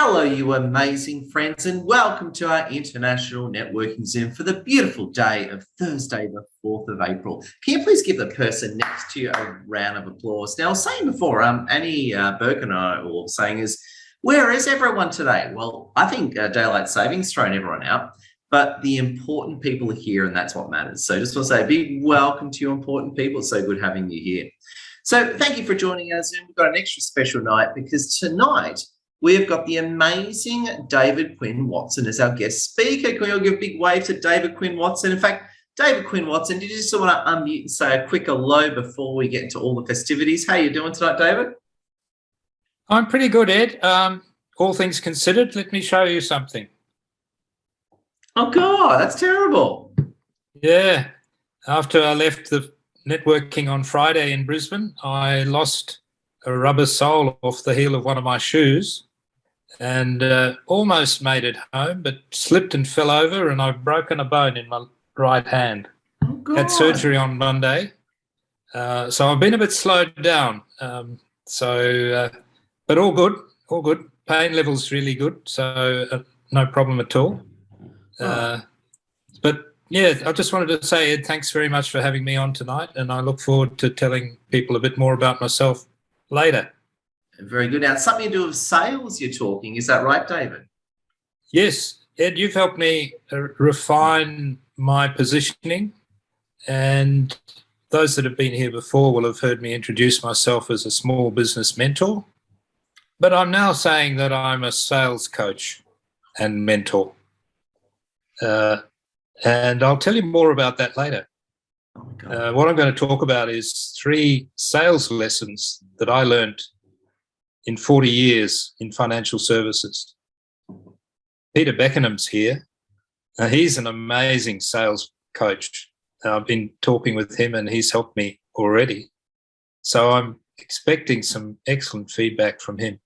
Hello, you amazing friends, and welcome to our International Networking Zoom for the beautiful day of Thursday, the 4th of April. Can you please give the person next to you a round of applause? Now, I was saying before, Annie Burke and I were saying is, where is everyone today? Well, I think daylight savings thrown everyone out, but the important people are here, and that's what matters. So just want to say a big welcome to you important people. It's so good having you here. So thank you for joining our Zoom. We've got an extra special night because tonight, we've got the amazing David Quinn Watson as our guest speaker. Can we all give a big wave to David Quinn Watson? In fact, David Quinn Watson, did you just want to unmute and say a quick hello before we get into all the festivities? How are you doing tonight, David? I'm pretty good, Ed. All things considered, let me show you something. Oh, God, that's terrible. Yeah. After I left the networking on Friday in Brisbane, I lost a rubber sole off the heel of one of my shoes and almost made it home, but slipped and fell over, and I've broken a bone in my right hand. Oh, God. Had surgery on Monday, so I've been a bit slowed down. But all good, all good. Pain level's really good, so no problem at all. But yeah, I just wanted to say, Ed, thanks very much for having me on tonight, and I look forward to telling people a bit more about myself later. Very good. Now, something to do with sales you're talking. Is that right, David? Yes, Ed, you've helped me refine my positioning, and those that have been here before will have heard me introduce myself as a small business mentor, but I'm now saying that I'm a sales coach and mentor. And I'll tell you more about that later. Oh my God. What I'm going to talk about is 3 sales lessons that I learned in 40 years in financial services. Peter Beckenham's here. He's an amazing sales coach. I've been talking with him and he's helped me already. So I'm expecting some excellent feedback from him.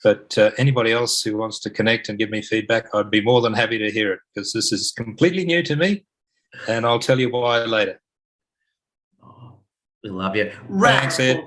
But anybody else who wants to connect and give me feedback, I'd be more than happy to hear it, because this is completely new to me, and I'll tell you why later. Oh, we love you. Thanks, Ed.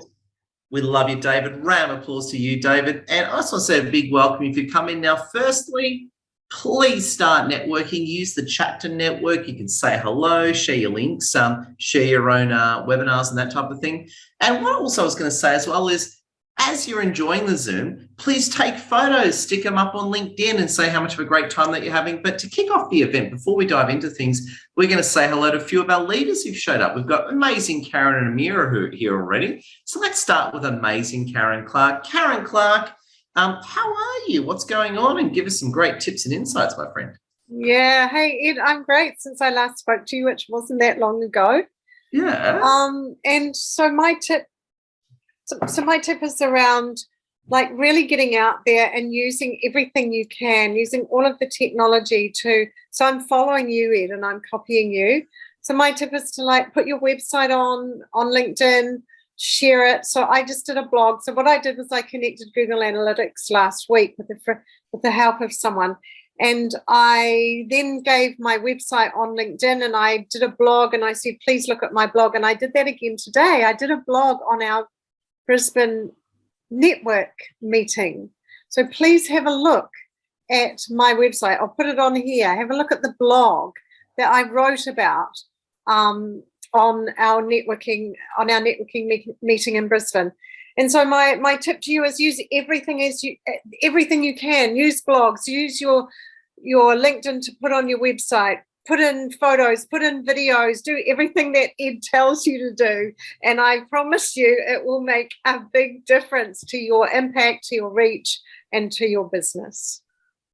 We love you, David. Round of applause to you, David. And I just want to say a big welcome if you come in now. Firstly, please start networking. Use the chat to network. You can say hello, share your links, share your own webinars and that type of thing. And what also I was going to say as well is, as you're enjoying the Zoom, please take photos, stick them up on LinkedIn and say how much of a great time that you're having. But to kick off the event, before we dive into things, we're going to say hello to a few of our leaders who've showed up. We've got amazing Karen and Amira who are here already. So let's start with amazing Karen Clark. Karen Clark, how are you? What's going on? And give us some great tips and insights, my friend. Yeah. Hey, Ed, I'm great since I last spoke to you, which wasn't that long ago. Yeah. And so my tip is around like really getting out there and using everything you can, using all of the technology so I'm following you, Ed, and I'm copying you. So my tip is to like put your website on LinkedIn, share it. So I just did a blog. So what I did was I connected Google Analytics last week with the help of someone. And I then gave my website on LinkedIn and I did a blog and I said, please look at my blog. And I did that again today. I did a blog on our Brisbane network meeting. So please have a look at my website. I'll put it on here. Have a look at the blog that I wrote about on our networking meeting in Brisbane. And so my tip to you is use everything you can. Use blogs, use your LinkedIn to put on your website. Put in photos, put in videos, do everything that Ed tells you to do. And I promise you it will make a big difference to your impact, to your reach, and to your business.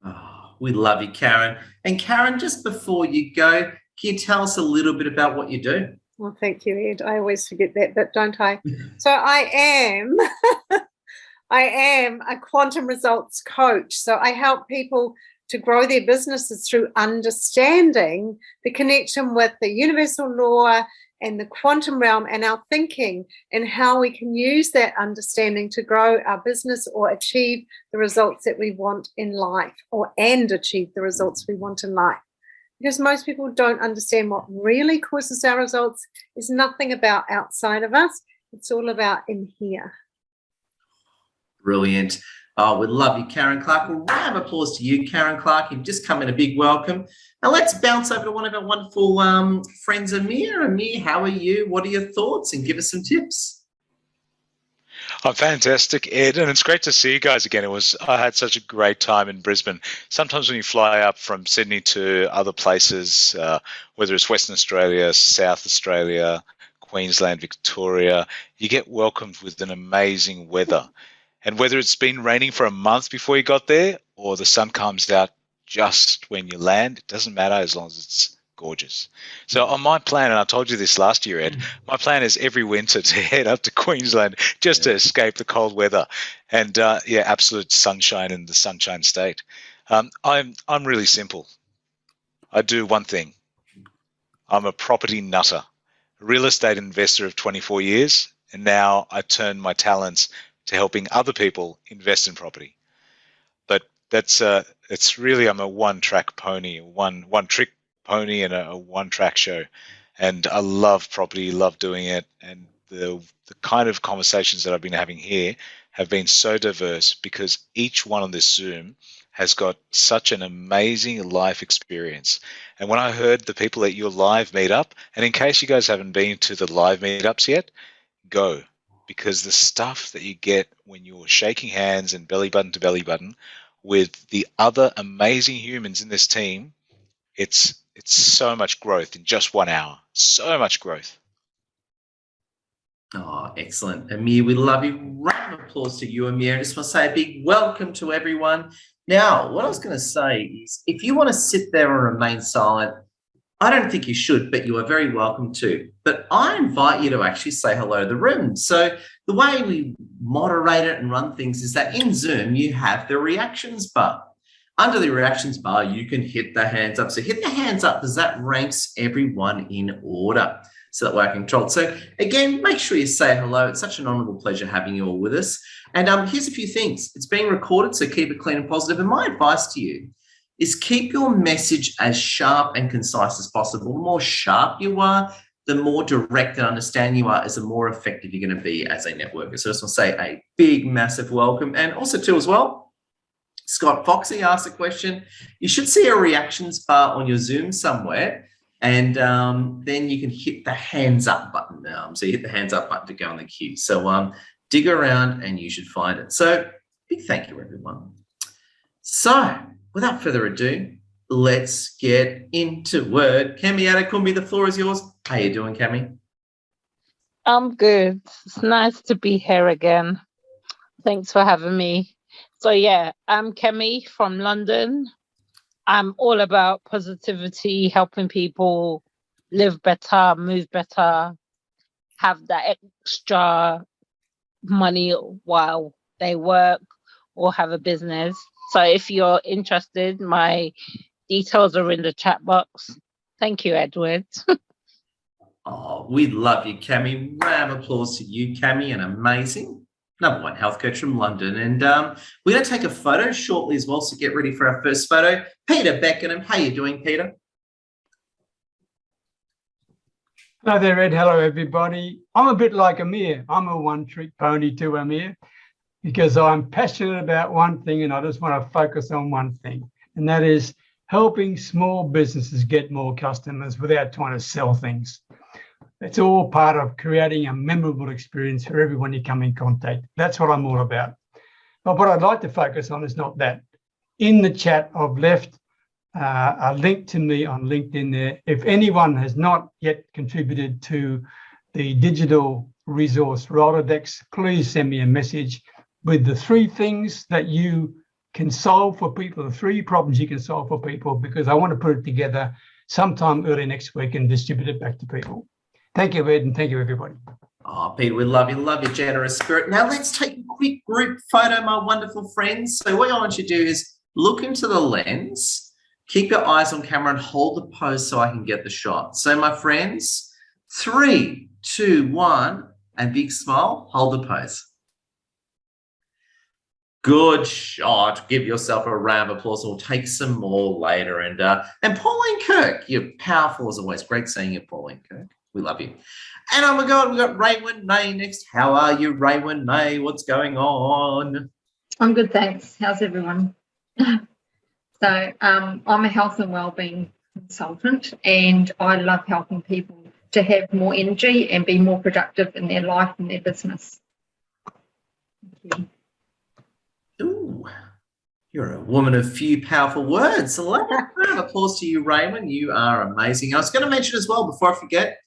Oh, we love you, Karen. And Karen, just before you go, can you tell us a little bit about what you do? Well, thank you, Ed. I always forget that bit, don't I? So I am a quantum results coach. So I help people to grow their businesses through understanding the connection with the universal law and the quantum realm and our thinking, and how we can use that understanding to grow our business or achieve the results that we want in life, and achieve the results we want in life. Because most people don't understand what really causes our results is nothing about outside of us. It's all about in here. Brilliant. Oh, we love you, Karen Clark. Well, round of applause to you, Karen Clark. You've just come in a big welcome. Now let's bounce over to one of our wonderful friends, Amir. Amir, how are you? What are your thoughts? And give us some tips. I'm fantastic, Ed, and it's great to see you guys again. I had such a great time in Brisbane. Sometimes when you fly up from Sydney to other places, whether it's Western Australia, South Australia, Queensland, Victoria, you get welcomed with an amazing weather. And whether it's been raining for a month before you got there or the sun comes out just when you land, it doesn't matter as long as it's gorgeous. So on my plan, and I told you this last year, Ed, my plan is every winter to head up to Queensland just to escape the cold weather and absolute sunshine in the Sunshine State. I'm really simple. I do one thing. I'm a property nutter, a real estate investor of 24 years, and now I turn my talents to helping other people invest in property. But it's really, I'm a one-track pony, one-trick pony and a one-track show. And I love property, love doing it. And the kind of conversations that I've been having here have been so diverse because each one on this Zoom has got such an amazing life experience. And when I heard the people at your live meetup, and in case you guys haven't been to the live meetups yet, go. Because the stuff that you get when you're shaking hands and belly button to belly button with the other amazing humans in this team, it's so much growth in just 1 hour. So much growth. Oh, excellent. Amir, we love you. Round of applause to you, Amir. I just want to say a big welcome to everyone. Now, what I was going to say is if you want to sit there and remain silent, I don't think you should, but you are very welcome to. But I invite you to actually say hello to the room. So the way we moderate it and run things is that in Zoom, you have the reactions bar. Under the reactions bar, you can hit the hands up. So hit the hands up because that ranks everyone in order so that we're controlled. So again, make sure you say hello. It's such an honourable pleasure having you all with us. And here's a few things. It's being recorded, so keep it clean and positive. And my advice to you is keep your message as sharp and concise as possible. The more sharp you are, the more direct and understanding you are, is the more effective you're going to be as a networker. So I just want to say a big, massive welcome. And also too as well, Scott Foxy asked a question. You should see a reactions bar on your Zoom somewhere, and then you can hit the hands up button. So you hit the hands up button to go on the queue. So dig around and you should find it. So big thank you, everyone. So without further ado, let's get into it. Cami Adekumbi, the floor is yours. How you doing, Cami? I'm good. It's nice to be here again. Thanks for having me. So yeah, I'm Kemi from London. I'm all about positivity, helping people live better, move better, have that extra money while they work or have a business. So if you're interested, my details are in the chat box. Thank you, Edward. Oh, we love you, Cami. Round of applause to you, Cami, and amazing. Number one health coach from London. And we're going to take a photo shortly as well, so get ready for our first photo. Peter Beckenham, how you doing, Peter? Hello there, Ed. Hello, everybody. I'm a bit like Amir. I'm a one-trick pony too, Amir, because I'm passionate about one thing and I just want to focus on one thing, and that is helping small businesses get more customers without trying to sell things. It's all part of creating a memorable experience for everyone you come in contact. That's what I'm all about. But what I'd like to focus on is not that. In the chat, I've left a link to me on LinkedIn there. If anyone has not yet contributed to the digital resource Rolodex, please send me a message with the 3 things that you can solve for people, the 3 problems you can solve for people, because I want to put it together sometime early next week and distribute it back to people. Thank you, Ed, and thank you, everybody. Oh, Peter, we love your generous spirit. Now let's take a quick group photo, my wonderful friends. So what I want you to do is look into the lens, keep your eyes on camera and hold the pose so I can get the shot. So my friends, 3, 2, 1, and big smile, hold the pose. Good shot. Give yourself a round of applause. We'll take some more later. And Pauline Kirk, you're powerful as always. Great seeing you, Pauline Kirk. We love you. And oh my God, we've got Raywin Nay next. How are you, Raywin Nay? What's going on? I'm good, thanks. How's everyone? So I'm a health and wellbeing consultant, and I love helping people to have more energy and be more productive in their life and their business. Thank you. Ooh, you're a woman of few powerful words. So let me round of applause to you, Raymond. You are amazing. I was going to mention as well, before I forget,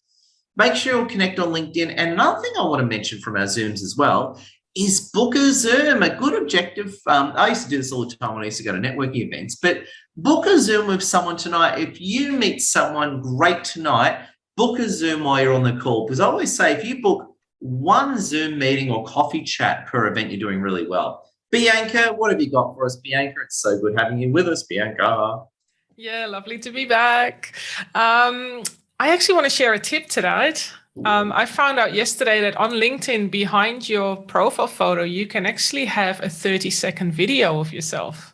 make sure you'll connect on LinkedIn. And another thing I want to mention from our Zooms as well is book a Zoom, a good objective. I used to do this all the time when I used to go to networking events, but book a Zoom with someone tonight. If you meet someone great tonight, book a Zoom while you're on the call. Because I always say, if you book one Zoom meeting or coffee chat per event, you're doing really well. Bianca, what have you got for us, Bianca? It's so good having you with us, Bianca. Yeah, lovely to be back. I actually want to share a tip tonight. I found out yesterday that on LinkedIn, behind your profile photo, you can actually have a 30-second video of yourself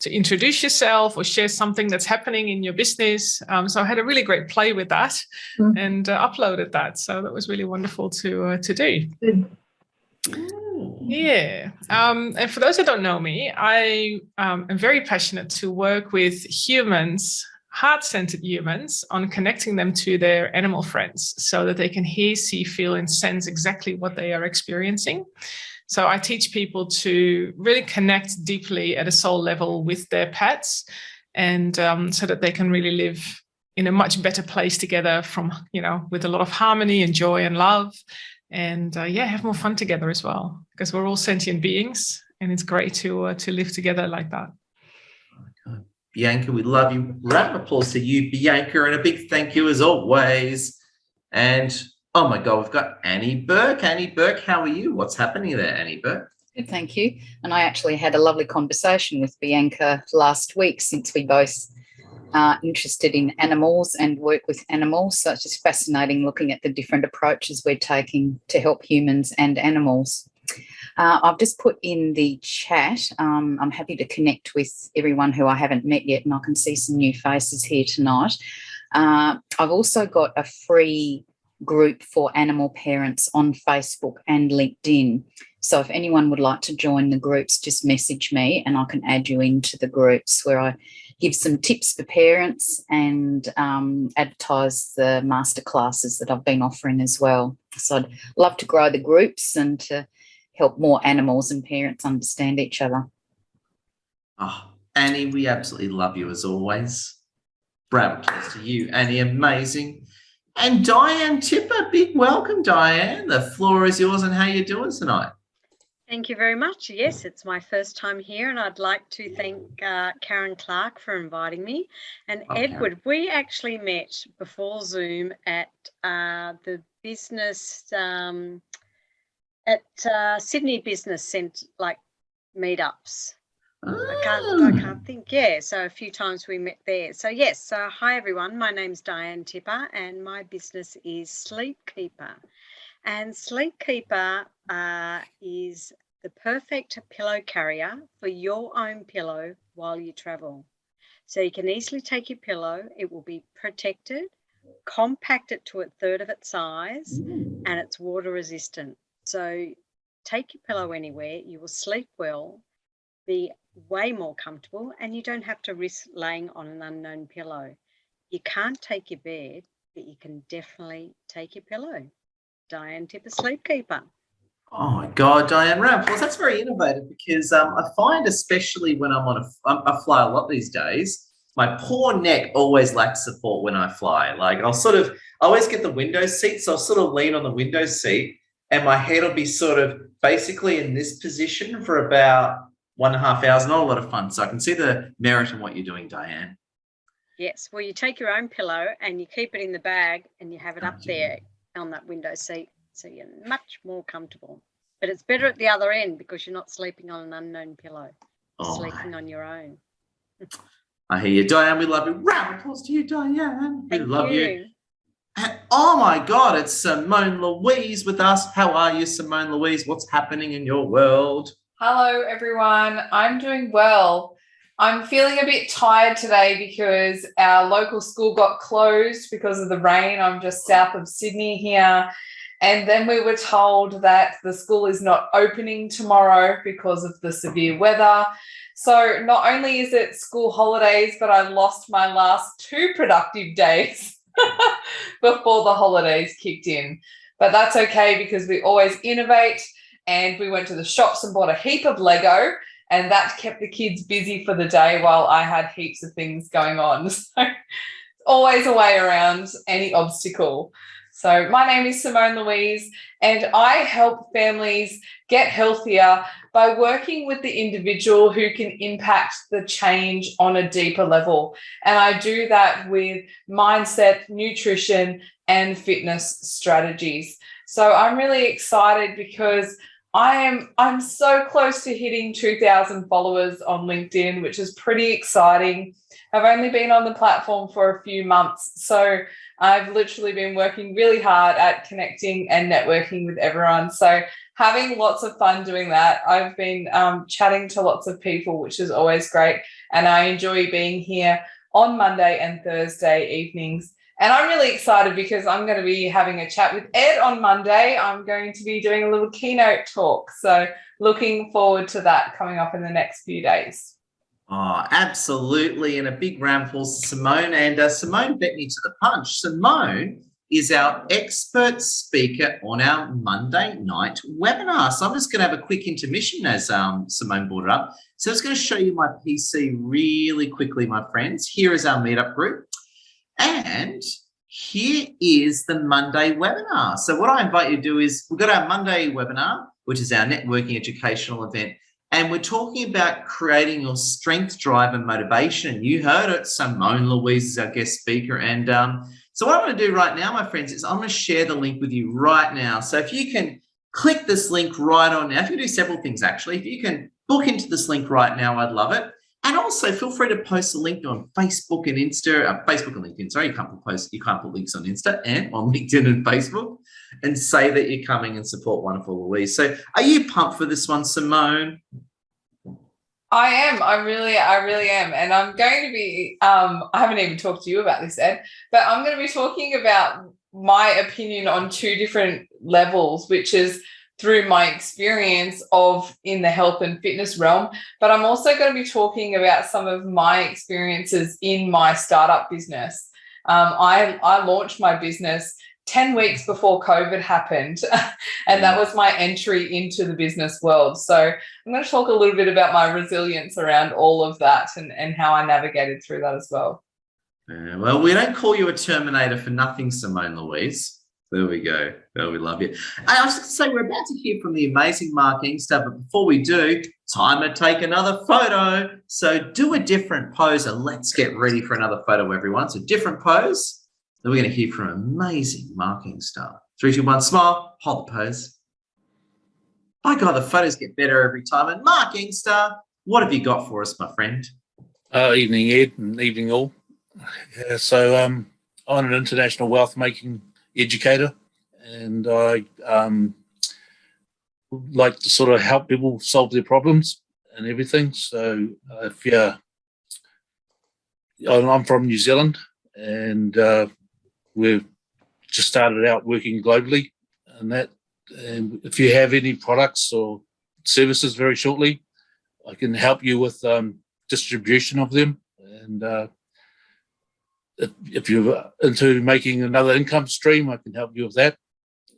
to introduce yourself or share something that's happening in your business. So I had a really great play with that and uploaded that. So that was really wonderful to do. Yeah. And for those who don't know me, I am very passionate to work with humans, heart-centered humans, on connecting them to their animal friends so that they can hear, see, feel, and sense exactly what they are experiencing. So I teach people to really connect deeply at a soul level with their pets, and so that they can really live in a much better place together with a lot of harmony and joy and love, and have more fun together as well, because we're all sentient beings and it's great to live together like that. Bianca, we love you. Round of applause to you, Bianca, and a big thank you as always. And oh my God, we've got Annie Burke. Annie Burke, how are you? What's happening there, Annie Burke? Good, thank you. And I actually had a lovely conversation with Bianca last week, since we both are interested in animals and work with animals. So it's just fascinating looking at the different approaches we're taking to help humans and animals. I've just put in the chat. I'm happy to connect with everyone who I haven't met yet, and I can see some new faces here tonight. I've also got a free group for animal parents on Facebook and LinkedIn. So if anyone would like to join the groups, just message me and I can add you into the groups, where I give some tips for parents and advertise the masterclasses that I've been offering as well. So I'd love to grow the groups and to help more animals and parents understand each other. Oh, Annie, we absolutely love you as always. Bravo applause to you, Annie, amazing. And Diane Tipper, big welcome, Diane. The floor is yours, and how you doing tonight? Thank you very much. Yes, it's my first time here, and I'd like to thank Karen Clark for inviting me. And Edward, Karen, we actually met before Zoom at the business Sydney Business Centre, like meetups. I can't think. Yeah, so a few times we met there. So yes, so hi everyone. My name's Diane Tipper, and my business is Sleep Keeper. And Sleep Keeper is the perfect pillow carrier for your own pillow while you travel. So you can easily take your pillow. It will be protected, compact it to a third of its size, and it's water resistant. So take your pillow anywhere. You will sleep well, be way more comfortable, and you don't have to risk laying on an unknown pillow. You can't take your bed, but you can definitely take your pillow. Diane Tipper, Sleep Keeper. Oh my God, Diane Rambles, that's very innovative, because I find, especially when I fly a lot these days, my poor neck always lacks support when I fly. Like I always get the window seat, so I'll sort of lean on the window seat, and my head will be sort of basically in this position for about 1.5 hours. Not a lot of fun. So I can see the merit in what you're doing, Diane. Yes. Well, you take your own pillow and you keep it in the bag and you have it up there on that window seat, so you're much more comfortable. But it's better at the other end, because you're not sleeping on an unknown pillow. You're sleeping on your own. I hear you, Diane. We love you. Round of applause to you, Diane. We love you. And, oh my God, it's Simone Louise with us. How are you, Simone Louise? What's happening in your world? Hello, everyone. I'm doing well. I'm feeling a bit tired today because our local school got closed because of the rain. I'm just south of Sydney here. And then we were told that the school is not opening tomorrow because of the severe weather. So not only is it school holidays, but I lost my last 2 productive days before the holidays kicked in. But that's okay because we always innovate, and we went to the shops and bought a heap of Lego, and that kept the kids busy for the day while I had heaps of things going on. So always a way around any obstacle. So my name is Simone Louise, and I help families get healthier by working with the individual who can impact the change on a deeper level. And I do that with mindset, nutrition, and fitness strategies. So I'm really excited because I'm so close to hitting 2,000 followers on LinkedIn, which is pretty exciting. I've only been on the platform for a few months, so I've literally been working really hard at connecting and networking with everyone. So having lots of fun doing that. I've been chatting to lots of people, which is always great. And I enjoy being here on Monday and Thursday evenings. And I'm really excited because I'm going to be having a chat with Ed on Monday. I'm going to be doing a little keynote talk. So looking forward to that coming up in the next few days. Oh, absolutely. And a big round of applause to Simone. And Simone beat me to the punch. Simone is our expert speaker on our Monday night webinar. So I'm just going to have a quick intermission as Simone brought it up. So I'm just going to show you my PC really quickly, my friends. Here is our Meetup group. And here is the Monday webinar. So what I invite you to do is we've got our Monday webinar, which is our networking educational event. And we're talking about creating your strength, drive, and motivation. You heard it. Simone Louise is our guest speaker. And so what I'm going to do right now, my friends, is I'm going to share the link with you right now. So if you can click this link right on now, if you can do several things, actually, if you can book into this link right now, I'd love it. And also feel free to post a link on Facebook and Insta, Facebook and LinkedIn. Sorry, you can't put links on Insta and on LinkedIn and Facebook, and say that you're coming and support wonderful Louise. So are you pumped for this one, Simone? I am. I really am. And I'm going to be, I haven't even talked to you about this, Ed, but I'm going to be talking about my opinion on 2 different levels, which is through my experience in the health and fitness realm. But I'm also going to be talking about some of my experiences in my startup business. I launched my business 10 weeks before COVID happened, and that was my entry into the business world. So I'm going to talk a little bit about my resilience around all of that and how I navigated through that as well. Well, we don't call you a Terminator for nothing, Simone Louise. There we go. Oh, we love you. I was going to say, we're about to hear from the amazing Mark Inkster, but before we do, time to take another photo. So do a different pose and let's get ready for another photo, everyone. So different pose. Then we're going to hear from amazing Mark Inkster. 3, 2, 1, smile, hold the pose. My God, the photos get better every time. And Mark Inkster, what have you got for us, my friend? Evening, Ed, and evening all. So I'm an international wealth making educator, and I like to sort of help people solve their problems and everything. So I'm from New Zealand, and we've just started out working globally, and if you have any products or services very shortly, I can help you with distribution of them. And if you're into making another income stream, I can help you with that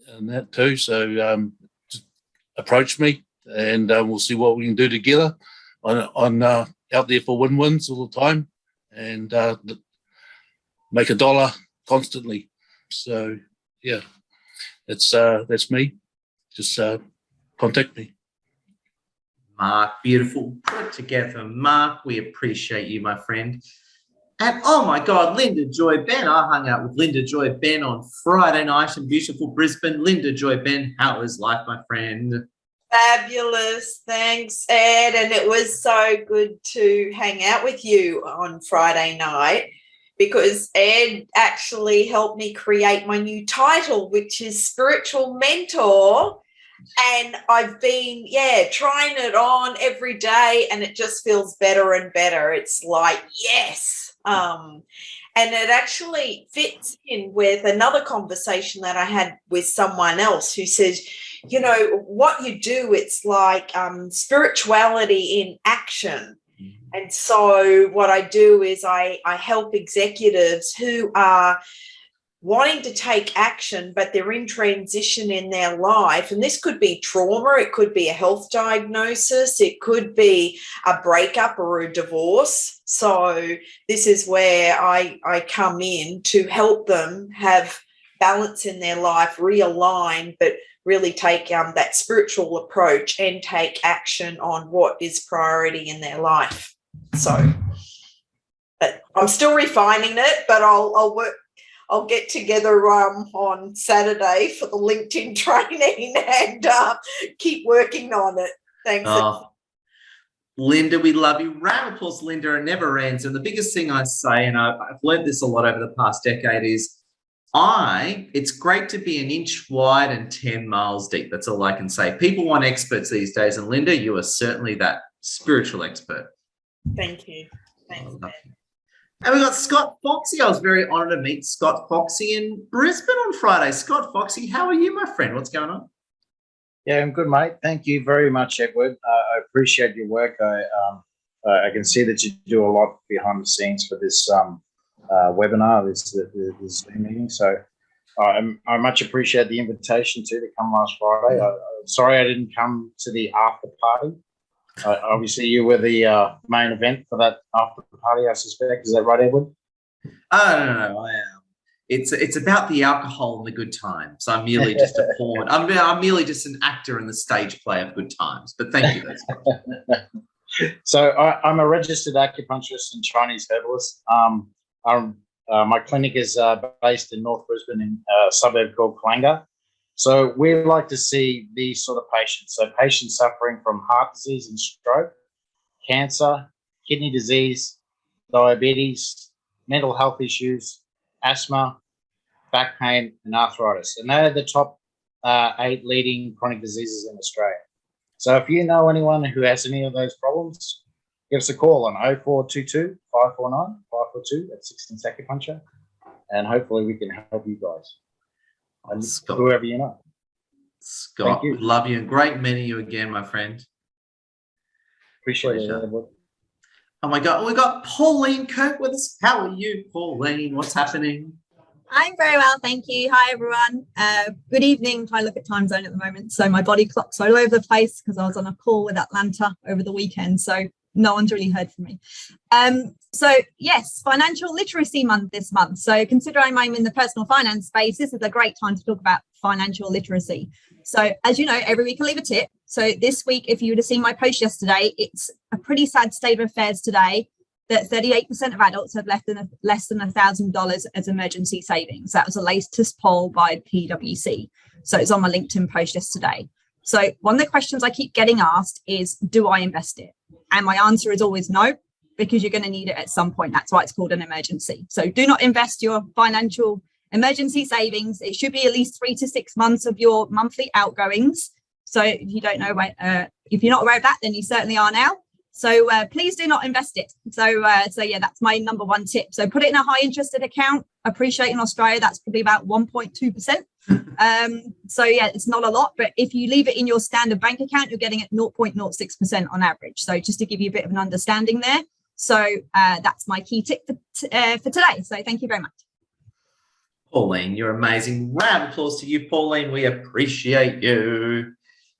and that too. So just approach me, and we'll see what we can do together on out there for win-wins all the time, and make $1 constantly. So yeah, that's me. Just contact me. Mark, beautiful. Put together, Mark. We appreciate you, my friend. And oh my God, Linda Joy Ben. I hung out with Linda Joy Ben on Friday night in beautiful Brisbane. Linda Joy Ben, how is life, my friend? Fabulous. Thanks, Ed. And it was so good to hang out with you on Friday night, because Ed actually helped me create my new title, which is Spiritual Mentor. And I've been, trying it on every day, and it just feels better and better. It's like, yes. And it actually fits in with another conversation that I had with someone else who says, you know, what you do, it's like spirituality in action. And so what I do is I help executives who are wanting to take action, but they're in transition in their life. And this could be trauma, it could be a health diagnosis, it could be a breakup or a divorce. So this is where I come in to help them have balance in their life, realign, but really take that spiritual approach and take action on what is priority in their life. So but I'm still refining it, but I'll get together on Saturday for the LinkedIn training and keep working on it. Thanks. Oh, Linda, we love you. Round of applause, Linda. It never ends. And the biggest thing I say, and I've learned this a lot over the past decade, is it's great to be an inch wide and 10 miles deep. That's all I can say. People want experts these days. And Linda, you are certainly that spiritual expert. Thank you. Thanks, man. And we got Scott Foxy. I was very honoured to meet Scott Foxy in Brisbane on Friday. Scott Foxy, how are you, my friend? What's going on? Yeah, I'm good, mate. Thank you very much, Edward. I appreciate your work. I can see that you do a lot behind the scenes for this webinar, this Zoom meeting. So I much appreciate the invitation to come last Friday. Sorry I didn't come to the after party. Obviously, you were the main event for that after party, I suspect. Is that right, Edward? Oh, no. It's about the alcohol and the good times. I'm merely just a pawn. I'm merely just an actor in the stage play of good times. But thank you, Scott. So I'm a registered acupuncturist and Chinese herbalist. My clinic is based in North Brisbane in a suburb called Kalanga. So we like to see these sort of patients. So patients suffering from heart disease and stroke, cancer, kidney disease, diabetes, mental health issues, asthma, back pain, and arthritis. And they're the top 8 leading chronic diseases in Australia. So if you know anyone who has any of those problems, give us a call on 0422 549 542. That's 16 acupuncture. And hopefully we can help you guys. And Scott, whoever you know. Scott, we love you and great meeting you again, my friend. Appreciate it. Oh my God, we got Pauline Kirk with us. How are you, Pauline? What's happening? I'm very well, thank you. Hi, everyone. Good evening. I look at time zone at the moment, so my body clock's all over the place because I was on a call with Atlanta over the weekend, so no one's really heard from me. So yes, Financial Literacy Month this month. So considering I'm in the personal finance space, this is a great time to talk about financial literacy. So as you know, every week I leave a tip. So this week, if you would have seen my post yesterday, it's a pretty sad state of affairs today that 38% of adults have less than $1,000 as emergency savings. That was the latest poll by PwC. So it's on my LinkedIn post yesterday. So one of the questions I keep getting asked is, do I invest it? And my answer is always no, because you're going to need it at some point. That's why it's called an emergency. So do not invest your financial emergency savings. It should be at least 3 to 6 months of your monthly outgoings. So if you don't know, if you're not aware of that, then you certainly are now. So please do not invest it. So yeah, that's my number one tip. So put it in a high interested account. Appreciate in Australia, that's probably about 1.2%. So yeah, it's not a lot, but if you leave it in your standard bank account, you're getting it 0.06% on average. So just to give you a bit of an understanding there. So that's my key tip for today. So thank you very much. Pauline, you're amazing. Round of applause to you, Pauline. We appreciate you.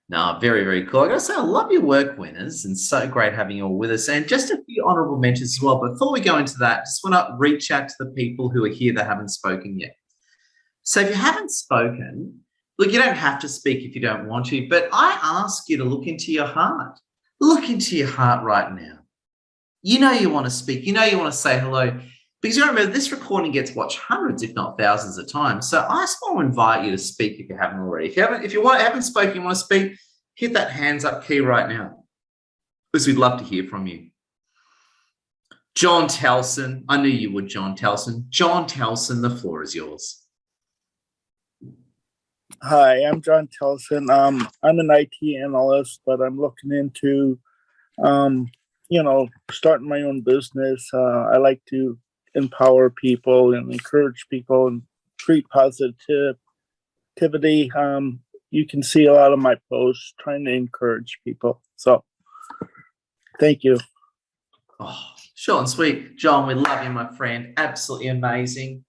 No, very, very cool. I got to say, I love your work, winners, and so great having you all with us. And just a few honourable mentions as well. But before we go into that, just want to reach out to the people who are here that haven't spoken yet. So if you haven't spoken, look, you don't have to speak if you don't want to, but I ask you to look into your heart. Look into your heart right now. You know you want to speak. You know you want to say hello. Because you remember, this recording gets watched hundreds, if not thousands of times. So I just want to invite you to speak if you haven't already. If you haven't spoken, you want to speak, hit that hands up key right now. Because we'd love to hear from you. John Telson. I knew you would, John Telson. John Telson, the floor is yours. Hi, I'm John Telson. I'm an IT analyst, but I'm looking into, starting my own business. I like to empower people and encourage people and treat positivity. You can see a lot of my posts trying to encourage people. So thank you. Oh, short and sweet. John, we love you, my friend. Absolutely amazing.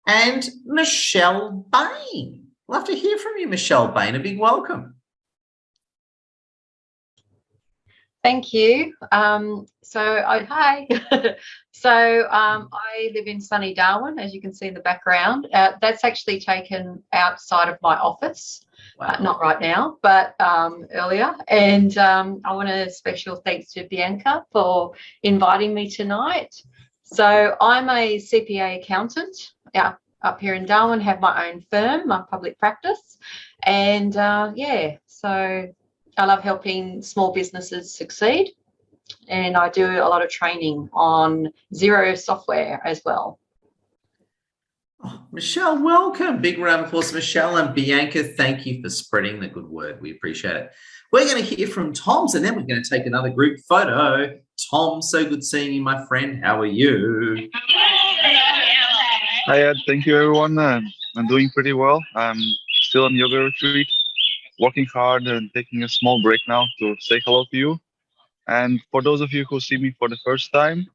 And Michelle Bain. Love to hear from you, Michelle Bain. A big welcome. Thank you. Hi. I live in sunny Darwin, as you can see in the background. That's actually taken outside of my office. Wow. Not right now, but earlier. And I want a special thanks to Bianca for inviting me tonight. So I'm a CPA accountant up here in Darwin, have my own firm, my public practice. And so I love helping small businesses succeed. And I do a lot of training on Xero software as well. Oh, Michelle, welcome. Big round of applause, Michelle and Bianca. Thank you for spreading the good word. We appreciate it. We're going to hear from Tom's and then we're going to take another group photo. Tom, so good seeing you, my friend. How are you? Hi, Ed. Thank you, everyone. I'm doing pretty well. I'm still on yoga retreat, working hard and taking a small break now to say hello to you. And for those of you who see me for the first time,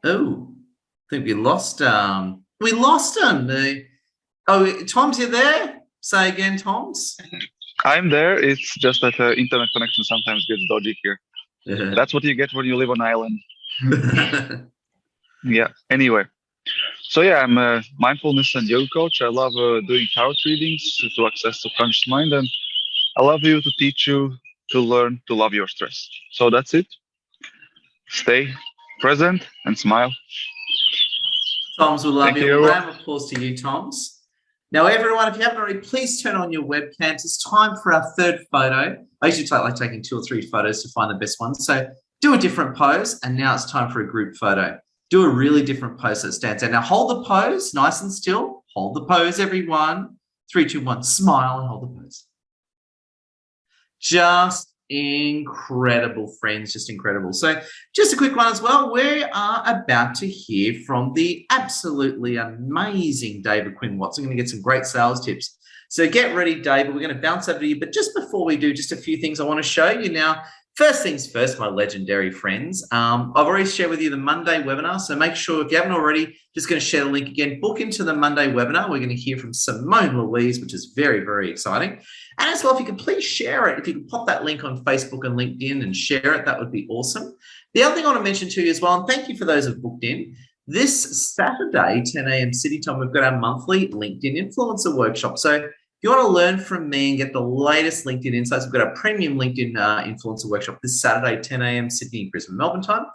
Oh, I think we lost him. Tom's, you there? Say again, Tom's. I'm there. It's just that internet connection sometimes gets dodgy here. That's what you get when you live on an island. Yeah. Anyway, so yeah, I'm a mindfulness and yoga coach. I love doing tarot readings to access the conscious mind, and I love you to teach you to learn to love your stress. So that's it. Stay present and smile. Toms, we love Thank you. you. Round of applause to you, Toms. Now, everyone, if you haven't already, please turn on your webcams. It's time for our third photo. I usually like taking 2 or 3 photos to find the best one. So do a different pose, and now it's time for a group photo. Do a really different pose that stands out. Now, hold the pose nice and still. Hold the pose, everyone. 3, 2, 1, smile and hold the pose. Just incredible, friends, just incredible. So just a quick one as well. We are about to hear from the absolutely amazing David Quinn Watson. I'm going to get some great sales tips. So get ready, David. We're going to bounce over to you. But just before we do, just a few things I want to show you now. First things first, my legendary friends. I've already shared with you the Monday webinar, so make sure if you haven't already, just going to share the link again. Book into the Monday webinar. We're going to hear from Simone Louise, which is very, very exciting. And as well, if you could please share it, if you could pop that link on Facebook and LinkedIn and share it, that would be awesome. The other thing I want to mention to you as well, and thank you for those who've booked in, this Saturday, 10 a.m. City time, we've got our monthly LinkedIn Influencer Workshop. So if you want to learn from me and get the latest LinkedIn insights, we've got a premium LinkedIn Influencer Workshop this Saturday, 10 a.m. Sydney, Brisbane, Melbourne time.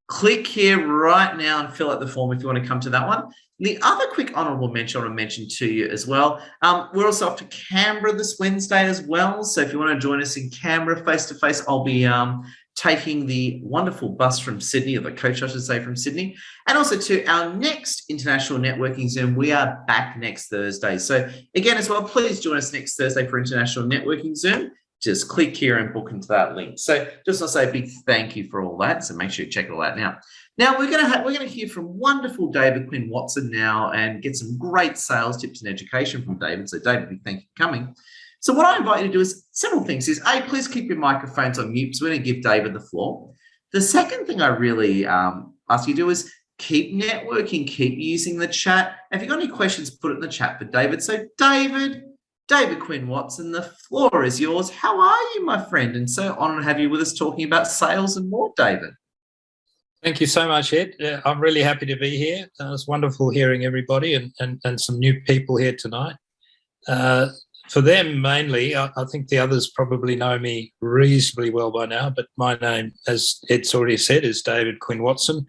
Click here right now and fill out the form if you want to come to that one. The other quick honourable mention I want to mention to you as well, we're also off to Canberra this Wednesday as well. So if you want to join us in Canberra face-to-face, I'll be taking the wonderful bus from Sydney, or the coach, I should say, from Sydney. And also to our next International Networking Zoom, we are back next Thursday. So again, as well, please join us next Thursday for International Networking Zoom. Just click here and book into that link. So just want to say a big thank you for all that. So make sure you check it all out now. Now we're going to hear from wonderful David Quinn Watson now and get some great sales tips and education from David. So David, big thank you for coming. So what I invite you to do is several things. Is A, please keep your microphones on mute. So we're going to give David the floor. The second thing I really ask you to do is keep networking, keep using the chat. If you've got any questions, put it in the chat for David. So David Quinn Watson, the floor is yours. How are you, my friend? And so honoured to have you with us talking about sales and more, David. Thank you so much, Ed. I'm really happy to be here. It's wonderful hearing everybody and some new people here tonight. For them, mainly, I think the others probably know me reasonably well by now, but my name, as Ed's already said, is David Quinn Watson.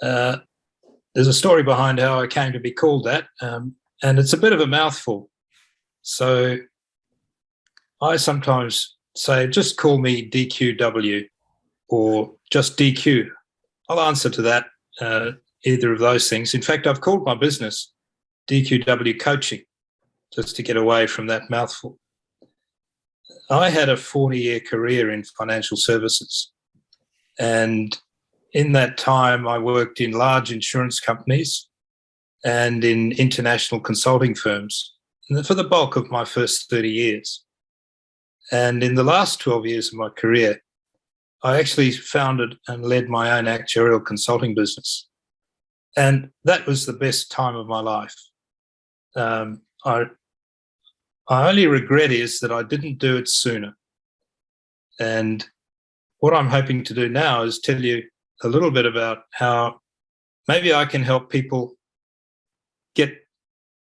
There's a story behind how I came to be called that, and it's a bit of a mouthful. So I sometimes say, just call me DQW or just DQ. I'll answer to that, either of those things. In fact, I've called my business DQW Coaching, just to get away from that mouthful. I had a 40-year career in financial services. And in that time, I worked in large insurance companies and in international consulting firms for the bulk of my first 30 years. And in the last 12 years of my career, I actually founded and led my own actuarial consulting business. And that was the best time of my life. I only regret is that I didn't do it sooner. And what I'm hoping to do now is tell you a little bit about how maybe I can help people get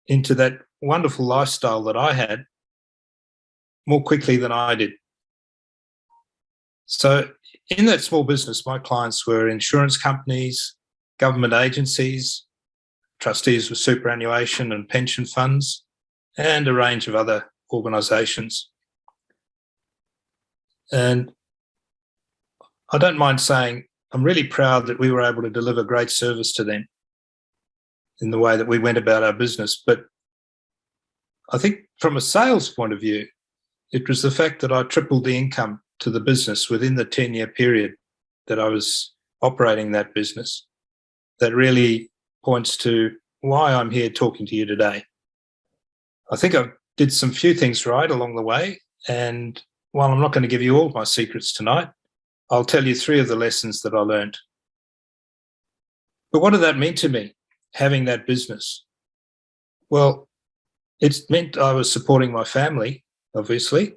into that wonderful lifestyle that I had more quickly than I did. So in that small business, my clients were insurance companies, government agencies, trustees of superannuation and pension funds, and a range of other organisations. And I don't mind saying I'm really proud that we were able to deliver great service to them in the way that we went about our business. But I think from a sales point of view, it was the fact that I tripled the income to the business within the 10-year period that I was operating that business that really points to why I'm here talking to you today. I think I did some few things right along the way, and while I'm not going to give you all my secrets tonight, I'll tell you 3 of the lessons that I learned. But what did that mean to me, having that business? Well, it meant I was supporting my family, obviously.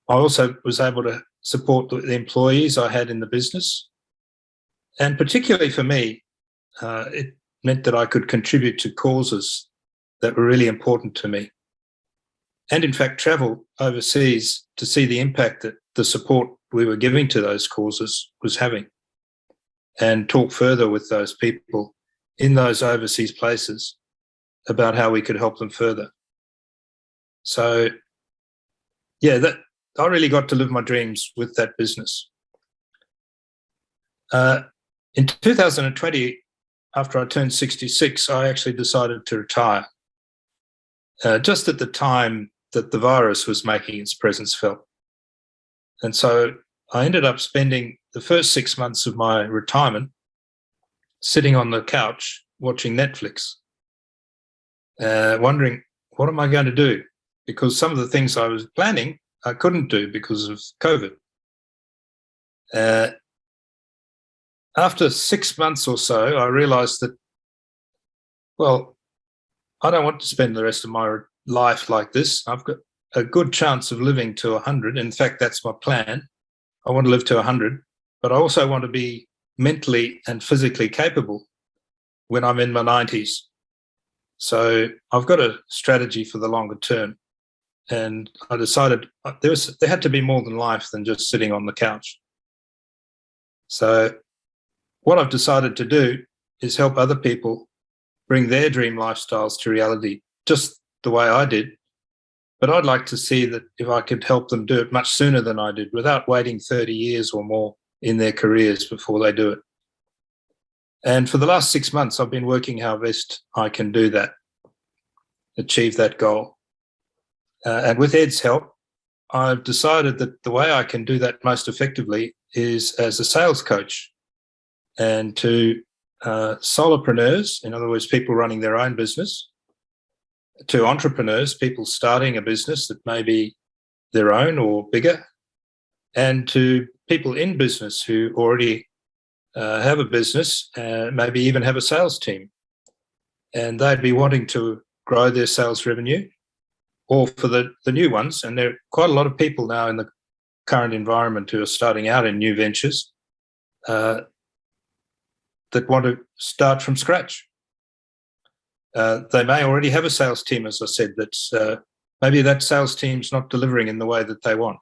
I also was able to support the employees I had in the business. And particularly for me, it meant that I could contribute to causes that were really important to me. And in fact, travel overseas to see the impact that the support we were giving to those causes was having, and talk further with those people in those overseas places about how we could help them further. So, yeah, that I really got to live my dreams with that business. In 2020, after I turned 66, I actually decided to retire, just at the time that the virus was making its presence felt. And so I ended up spending the first 6 months of my retirement sitting on the couch watching Netflix, wondering, what am I going to do? Because some of the things I was planning, I couldn't do because of COVID. After 6 months or so, I realized that, well, I don't want to spend the rest of my life like this. I've got a good chance of living to 100. In fact, that's my plan. I want to live to 100, but I also want to be mentally and physically capable when I'm in my 90s. So I've got a strategy for the longer term. And I decided there had to be more than life than just sitting on the couch. So what I've decided to do is help other people bring their dream lifestyles to reality, just the way I did. But I'd like to see that if I could help them do it much sooner than I did, without waiting 30 years or more in their careers before they do it. And for the last 6 months, I've been working how best I can do that, achieve that goal. And with Ed's help, I've decided that the way I can do that most effectively is as a sales coach, and to solopreneurs, in other words, people running their own business, to entrepreneurs, people starting a business that may be their own or bigger, and to people in business who already have a business, maybe even have a sales team, and they'd be wanting to grow their sales revenue, or for the new ones. And there are quite a lot of people now in the current environment who are starting out in new ventures that want to start from scratch. They may already have a sales team, as I said, that's maybe that sales team's not delivering in the way that they want,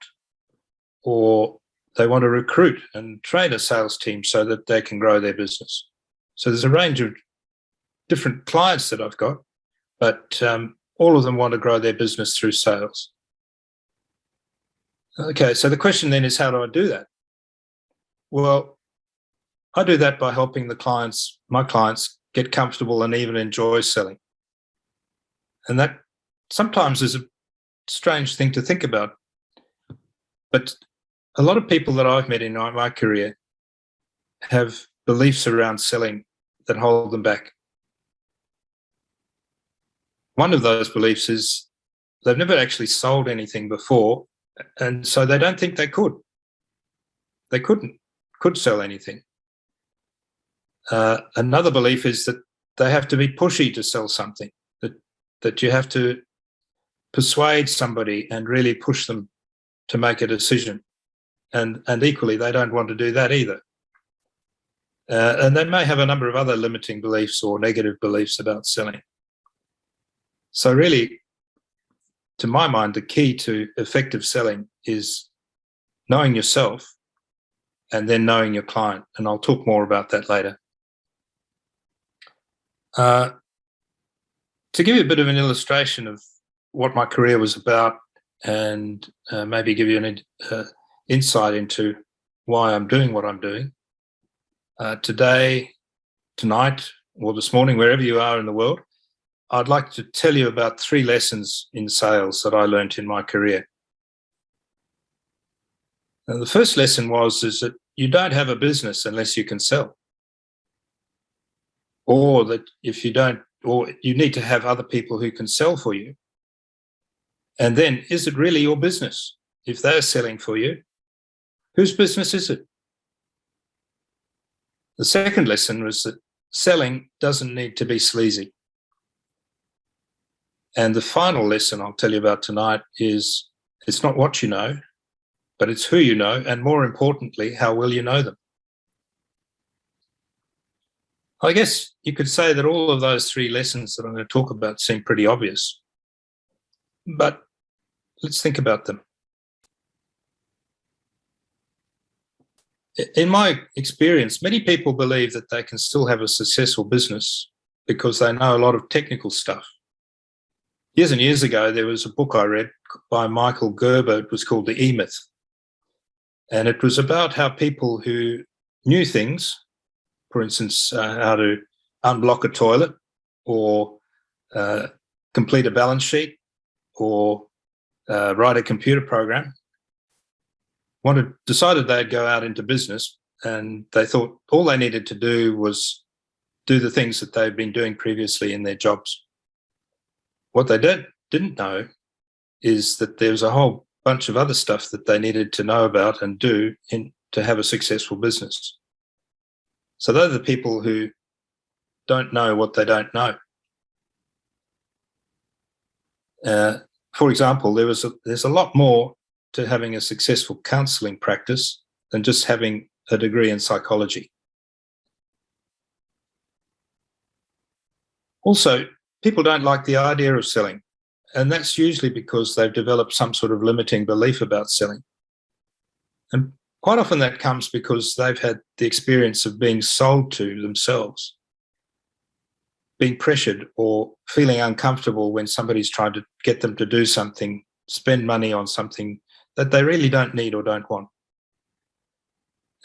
or they want to recruit and train a sales team so that they can grow their business. So there's a range of different clients that I've got, but all of them want to grow their business through sales. Okay, so the question then is, how do I do that? Well, I do that by helping my clients, get comfortable and even enjoy selling. And that sometimes is a strange thing to think about. But a lot of people that I've met in my career have beliefs around selling that hold them back. One of those beliefs is they've never actually sold anything before, and so they don't think they could. They could sell anything. Another belief is that they have to be pushy to sell something, that you have to persuade somebody and really push them to make a decision. And equally, they don't want to do that either. And they may have a number of other limiting beliefs or negative beliefs about selling. So really, to my mind, the key to effective selling is knowing yourself and then knowing your client. And I'll talk more about that later. To give you a bit of an illustration of what my career was about and maybe give you an insight into why I'm doing what I'm doing, today, tonight, or this morning, wherever you are in the world, I'd like to tell you about 3 lessons in sales that I learned in my career. Now, the first lesson is that you don't have a business unless you can sell. Or that if you don't, or you need to have other people who can sell for you. And then, is it really your business? If they're selling for you, whose business is it? The second lesson was that selling doesn't need to be sleazy. And the final lesson I'll tell you about tonight is it's not what you know, but it's who you know, and more importantly, how well you know them. I guess you could say that all of those 3 lessons that I'm going to talk about seem pretty obvious, but let's think about them. In my experience, many people believe that they can still have a successful business because they know a lot of technical stuff. Years and years ago, there was a book I read by Michael Gerber. It was called The E-Myth. And it was about how people who knew things, for instance, how to unblock a toilet or complete a balance sheet or write a computer program, decided they'd go out into business, and they thought all they needed to do was do the things that they'd been doing previously in their jobs. What they didn't know is that there was a whole bunch of other stuff that they needed to know about and do to have a successful business. So those are the people who don't know what they don't know. For example, there's a lot more to having a successful counselling practice than just having a degree in psychology. Also, people don't like the idea of selling, and that's usually because they've developed some sort of limiting belief about selling. And quite often that comes because they've had the experience of being sold to themselves, being pressured or feeling uncomfortable when somebody's trying to get them to do something, spend money on something that they really don't need or don't want.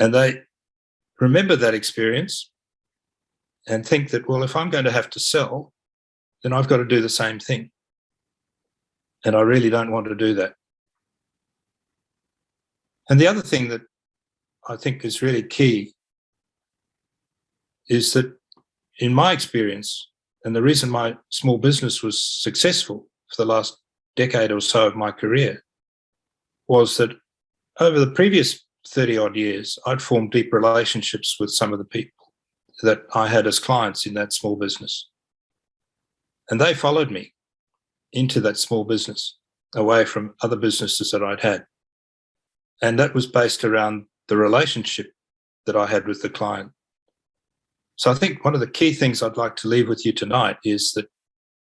And they remember that experience and think that, well, if I'm going to have to sell, then I've got to do the same thing. And I really don't want to do that. And the other thing that I think is really key is that in my experience, and the reason my small business was successful for the last decade or so of my career, was that over the previous 30 odd years, I'd formed deep relationships with some of the people that I had as clients in that small business. And they followed me into that small business, away from other businesses that I'd had. And that was based around the relationship that I had with the client. So I think one of the key things I'd like to leave with you tonight is that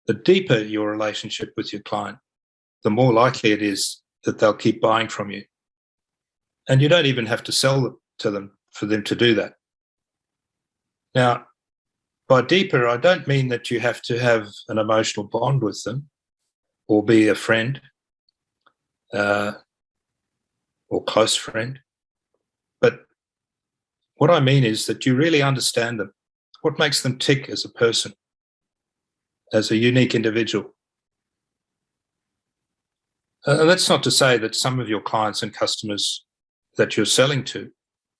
the deeper your relationship with your client, the more likely it is that they'll keep buying from you. And you don't even have to sell to them for them to do that. Now, by deeper, I don't mean that you have to have an emotional bond with them or be a friend or close friend. But what I mean is that you really understand them, what makes them tick as a person, as a unique individual. That's not to say that some of your clients and customers, that you're selling to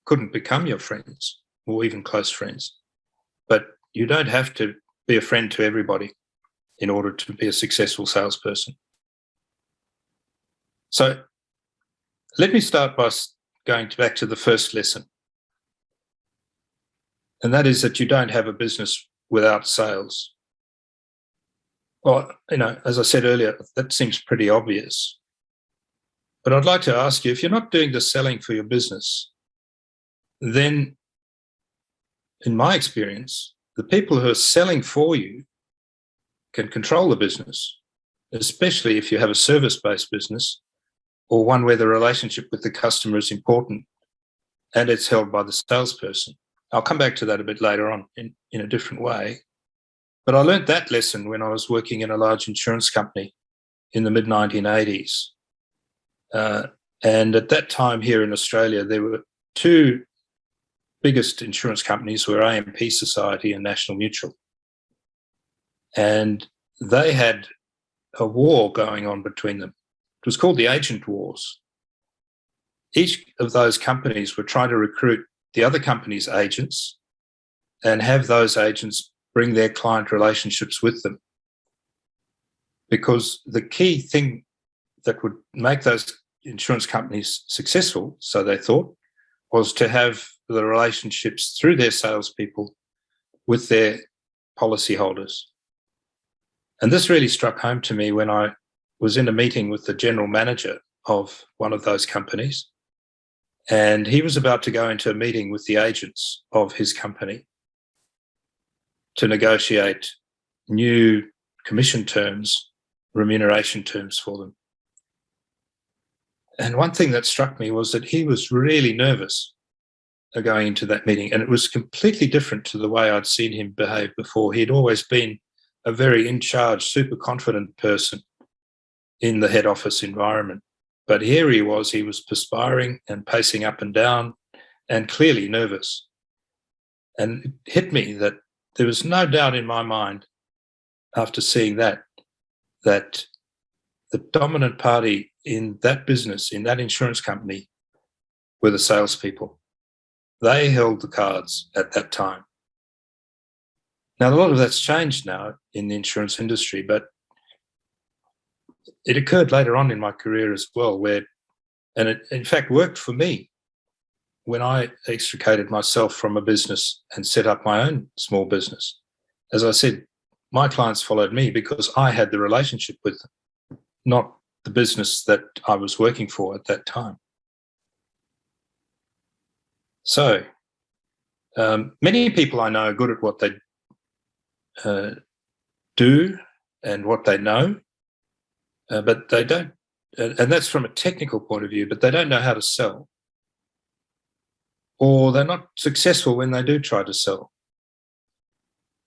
couldn't become your friends or even close friends. But you don't have to be a friend to everybody in order to be a successful salesperson. So let me start by going back to the first lesson. And that is that you don't have a business without sales. Well, as I said earlier, that seems pretty obvious. But I'd like to ask you, if you're not doing the selling for your business, then in my experience, the people who are selling for you can control the business, especially if you have a service-based business or one where the relationship with the customer is important and it's held by the salesperson. I'll come back to that a bit later on in a different way. But I learned that lesson when I was working in a large insurance company in the mid-1980s. And at that time here in Australia, there were two biggest insurance companies were AMP Society and National Mutual. And they had a war going on between them. It was called the Agent Wars. Each of those companies were trying to recruit the other company's agents and have those agents bring their client relationships with them. Because the key thing that would make those insurance companies successful, so they thought, was to have the relationships through their salespeople with their policyholders. And this really struck home to me when I was in a meeting with the general manager of one of those companies, and he was about to go into a meeting with the agents of his company to negotiate new commission terms, remuneration terms for them. And one thing that struck me was that he was really nervous going into that meeting, and it was completely different to the way I'd seen him behave before. He'd always been a very in-charge, super confident person in the head office environment. But here he was perspiring and pacing up and down and clearly nervous. And it hit me that there was no doubt in my mind after seeing that the dominant party in that business, in that insurance company, were the salespeople. They held the cards at that time. Now, a lot of that's changed now in the insurance industry, but it occurred later on in my career as well, and it in fact worked for me when I extricated myself from a business and set up my own small business. As I said, my clients followed me because I had the relationship with them, not the business that I was working for at that time. So many people I know are good at what they do and what they know, but they don't, and that's from a technical point of view, but they don't know how to sell, or they're not successful when they do try to sell.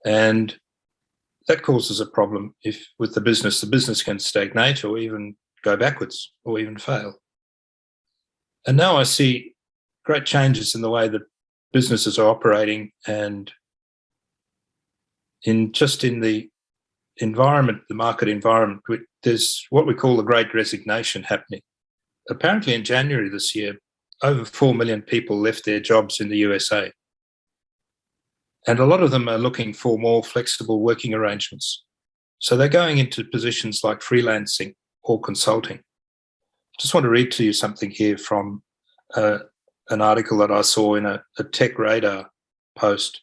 And that causes a problem with the business can stagnate or even go backwards or even fail. And now I see great changes in the way that businesses are operating, and in the environment, the market environment, there's what we call the Great Resignation happening. Apparently in January this year, over 4 million people left their jobs in the USA. And a lot of them are looking for more flexible working arrangements. So they're going into positions like freelancing or consulting. Just want to read to you something here from an article that I saw in a Tech Radar post.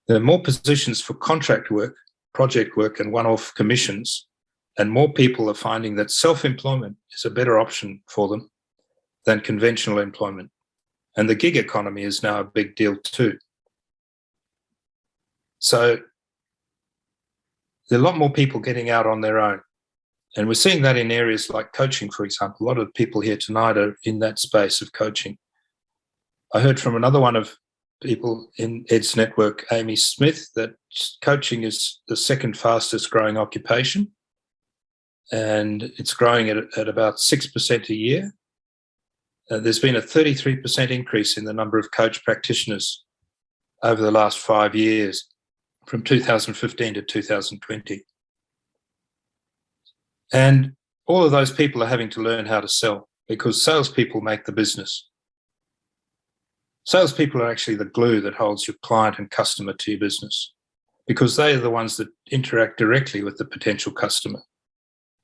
There are more positions for contract work, project work, and one-off commissions, and more people are finding that self-employment is a better option for them than conventional employment. And the gig economy is now a big deal too. So there are a lot more people getting out on their own. And we're seeing that in areas like coaching, for example. A lot of people here tonight are in that space of coaching. I heard from another one of people in Ed's network, Amy Smith, that coaching is the second fastest growing occupation, and it's growing at about 6% a year. There's been a 33% increase in the number of coach practitioners over the last 5 years, from 2015 to 2020. And all of those people are having to learn how to sell. because salespeople make the business. Salespeople are actually the glue that holds your client and customer to your business, because they are the ones that interact directly with the potential customer.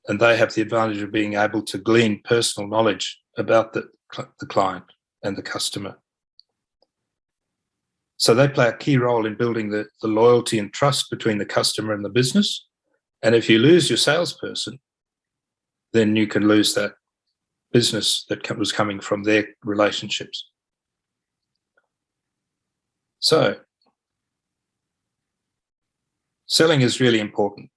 And they have the advantage of being able to glean personal knowledge about the client and the customer. So they play a key role in building the loyalty and trust between the customer and the business. And if you lose your salesperson, then you can lose that business that was coming from their relationships. So selling is really important.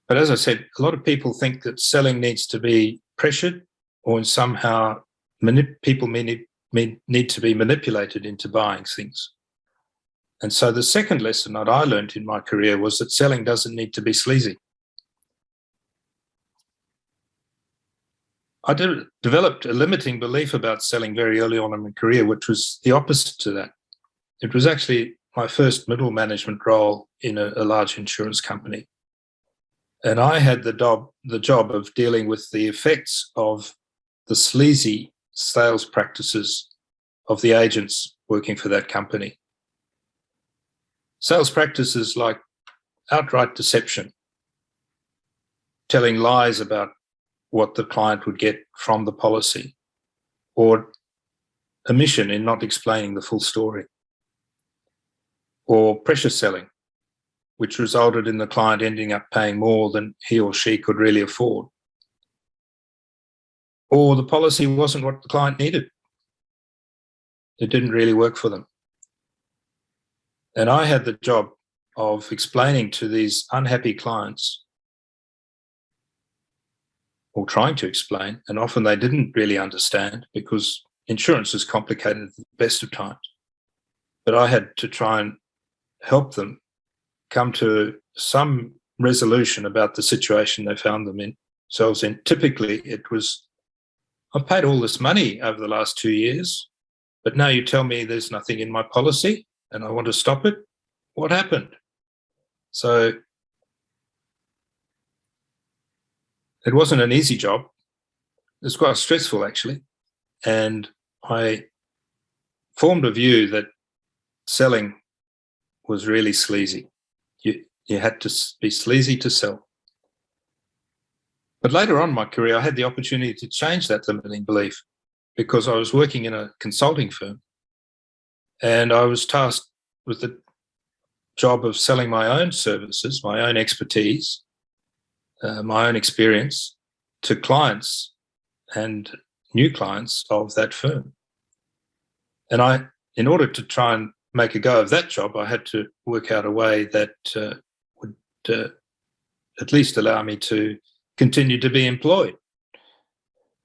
But as I said, a lot of people think that selling needs to be pressured, or somehow people need to be manipulated into buying things. And so the second lesson that I learned in my career was that selling doesn't need to be sleazy. I developed a limiting belief about selling very early on in my career, which was the opposite to that. It was actually my first middle management role in a large insurance company. And I had the job of dealing with the effects of the sleazy sales practices of the agents working for that company. Sales practices like outright deception, telling lies about what the client would get from the policy, or omission in not explaining the full story, or pressure selling, which resulted in the client ending up paying more than he or she could really afford. Or the policy wasn't what the client needed. It didn't really work for them. And I had the job of explaining to these unhappy clients, or trying to explain, and often they didn't really understand because insurance is complicated at the best of times. But I had to try and help them come to some resolution about the situation they found themselves in. Typically, it was, I've paid all this money over the last 2 years, but now you tell me there's nothing in my policy and I want to stop it. What happened? So it wasn't an easy job. It was quite stressful, actually. And I formed a view that selling was really sleazy. You had to be sleazy to sell. But later on in my career, I had the opportunity to change that limiting belief, because I was working in a consulting firm and I was tasked with the job of selling my own services, my own expertise, my own experience to clients and new clients of that firm. And in order to try and make a go of that job, I had to work out a way that would at least allow me to continue to be employed.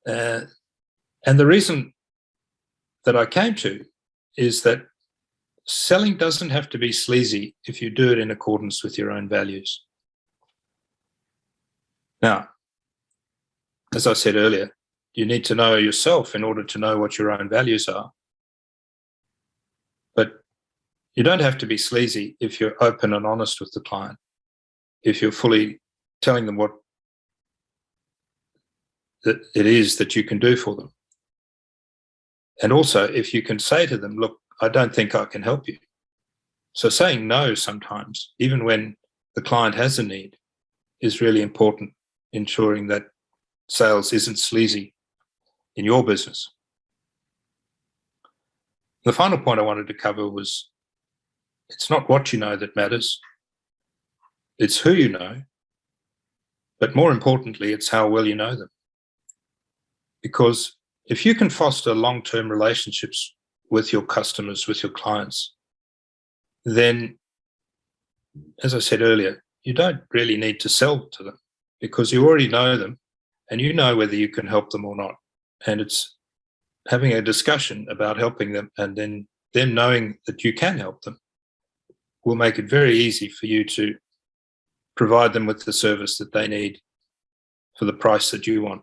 And the reason that I came to is that selling doesn't have to be sleazy if you do it in accordance with your own values. Now, as I said earlier, you need to know yourself in order to know what your own values are. But you don't have to be sleazy if you're open and honest with the client, if you're fully telling them what it is that you can do for them. And also, if you can say to them, look, I don't think I can help you. So saying no sometimes, even when the client has a need, is really important, ensuring that sales isn't sleazy in your business. The final point I wanted to cover was, it's not what you know that matters, it's who you know, but more importantly, it's how well you know them. Because if you can foster long-term relationships with your customers, with your clients, then, as I said earlier, you don't really need to sell to them, because you already know them and you know whether you can help them or not. And it's having a discussion about helping them, and then them knowing that you can help them will make it very easy for you to provide them with the service that they need for the price that you want.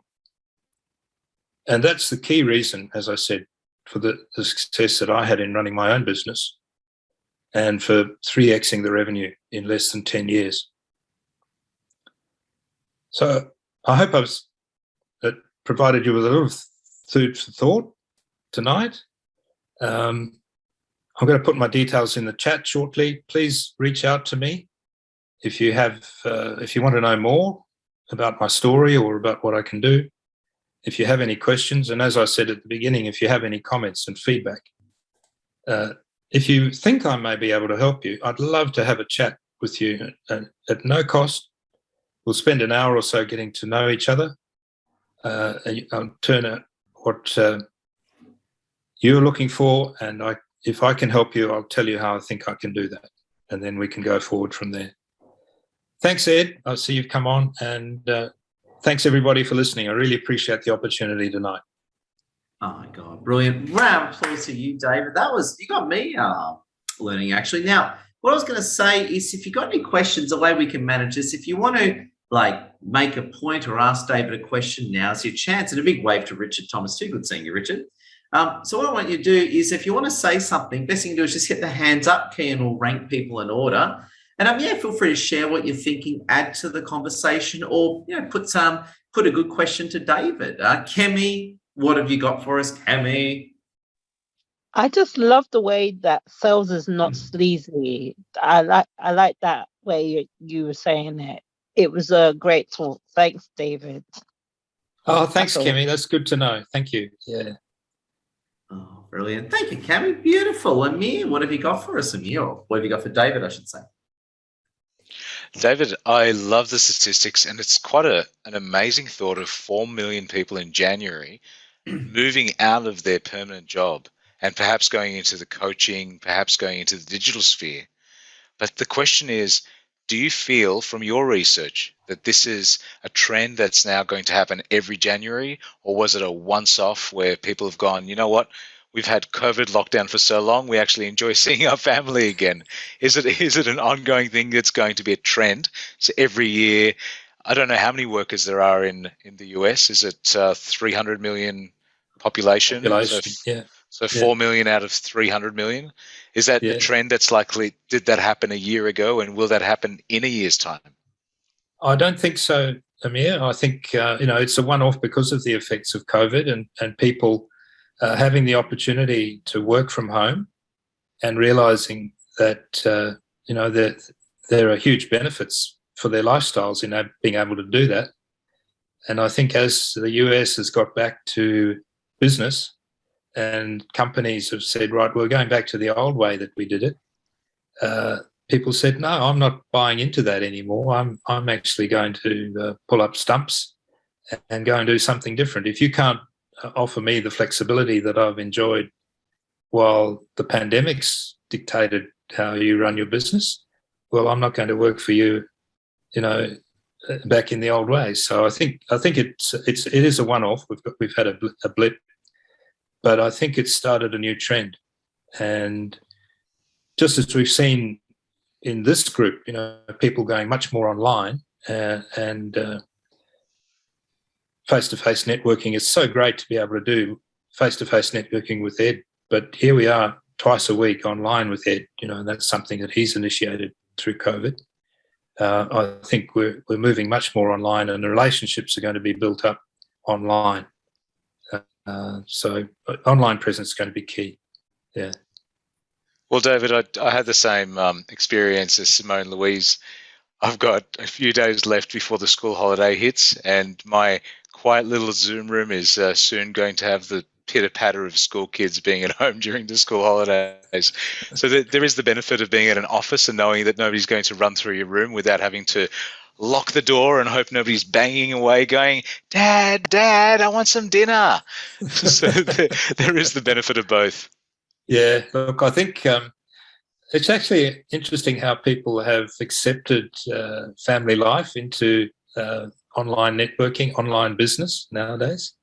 And that's the key reason, as I said, for the success that I had in running my own business and for 3xing the revenue in less than 10 years. So I hope I was provided you with a little food for thought tonight. I'm going to put my details in the chat shortly. Please reach out to me if you want to know more about my story or about what I can do. If you have any questions, and as I said at the beginning, if you have any comments and feedback, if you think I may be able to help you, I'd love to have a chat with you at no cost. We'll spend an hour or so getting to know each other. I'll turn out what you're looking for, and if I can help you, I'll tell you how I think I can do that, and then we can go forward from there. Thanks, Ed. I see you've come on, and thanks everybody for listening. I really appreciate the opportunity tonight. Oh my God, brilliant. Round of applause to you, David. You got me learning actually. Now, what I was going to say is if you've got any questions, the way we can manage this, if you want to make a point or ask David a question, now's your chance. And a big wave to Richard Thomas too. Good seeing you, Richard. So what I want you to do is if you want to say something, best thing to do is just hit the hands up key and we'll rank people in order. And feel free to share what you're thinking, add to the conversation, or put a good question to David. Kemi, what have you got for us, Kemi? I just love the way that sales is not sleazy. I like that way you were saying it. It was a great talk. Thanks, David. Oh, thanks, Kemi. That's good to know. Thank you. Yeah. Oh, brilliant. Thank you, Kemi. Beautiful. Amir, what have you got for us, Amir? Or what have you got for David, I should say? David, I love the statistics, and it's quite an amazing thought of 4 million people in January moving out of their permanent job and perhaps going into the coaching, perhaps going into the digital sphere. But the question is, do you feel from your research that this is a trend that's now going to happen every January, or was it a once-off where people have gone, you know what, we've had COVID lockdown for so long, we actually enjoy seeing our family again? Is it an ongoing thing that's going to be a trend? So every year, I don't know how many workers there are in the US. Is it 300 million population? So 4 million out of 300 million. Is that a trend that's likely? Did that happen a year ago, and will that happen in a year's time? I don't think so, Amir. I think it's a one-off because of the effects of COVID and people having the opportunity to work from home and realizing that there are huge benefits for their lifestyles in being able to do that. And I think as the US has got back to business and companies have said, right, we're going back to the old way that we did it, people said, no, I'm not buying into that anymore. I'm actually going to pull up stumps and go and do something different. If you can't offer me the flexibility that I've enjoyed while the pandemic's dictated how you run your business, well, I'm not going to work for you, back in the old ways. So I think it is a one-off. We've had a blip, but I think it's started a new trend. And just as we've seen in this group, people going much more online and face-to-face networking. Is so great to be able to do face-to-face networking with Ed, but here we are twice a week online with Ed, and that's something that he's initiated through COVID. I think we're moving much more online, and the relationships are going to be built up online. So online presence is going to be key. Yeah. Well, David, I had the same experience as Simone Louise. I've got a few days left before the school holiday hits, and my quiet little Zoom room is soon going to have the pitter-patter of school kids being at home during the school holidays. So there is the benefit of being at an office and knowing that nobody's going to run through your room without having to lock the door and hope nobody's banging away going, Dad, I want some dinner. So there is the benefit of both. Yeah, look, I think it's actually interesting how people have accepted family life into online networking, online business nowadays.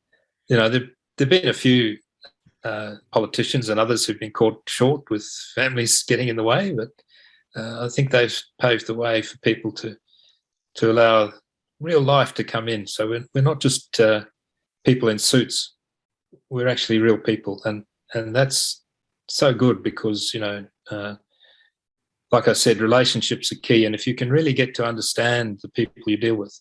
There've been a few politicians and others who've been caught short with families getting in the way, but I think they've paved the way for people to allow real life to come in. So we're not just people in suits; we're actually real people, and that's so good because like I said, relationships are key, and if you can really get to understand the people you deal with,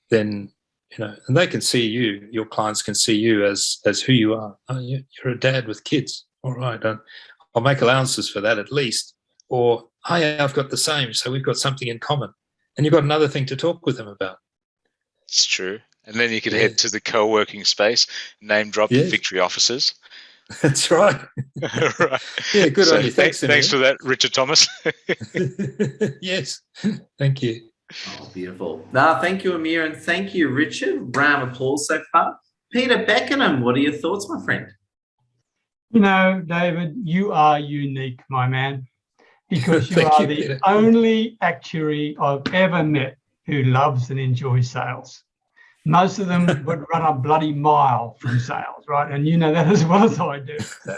then and they can see you. Your clients can see you as who you are. Oh, you're a dad with kids. All right, I'll make allowances for that at least. Or, oh yeah, I've got the same, so we've got something in common, and you've got another thing to talk with them about. It's true. And then you could head to the co-working space, name drop the victory officers. That's right. Right. Yeah, good on you. Thanks for that, Richard Thomas. Yes, thank you. Oh, beautiful. No, thank you, Amir, and thank you, Richard. Round of applause so far. Peter Beckenham, what are your thoughts, my friend? David, you are unique, my man, because you are the Peter. only actuary I've ever met who loves and enjoys sales. Most of them would run a bloody mile from sales, right? And you know that as well as I do. So.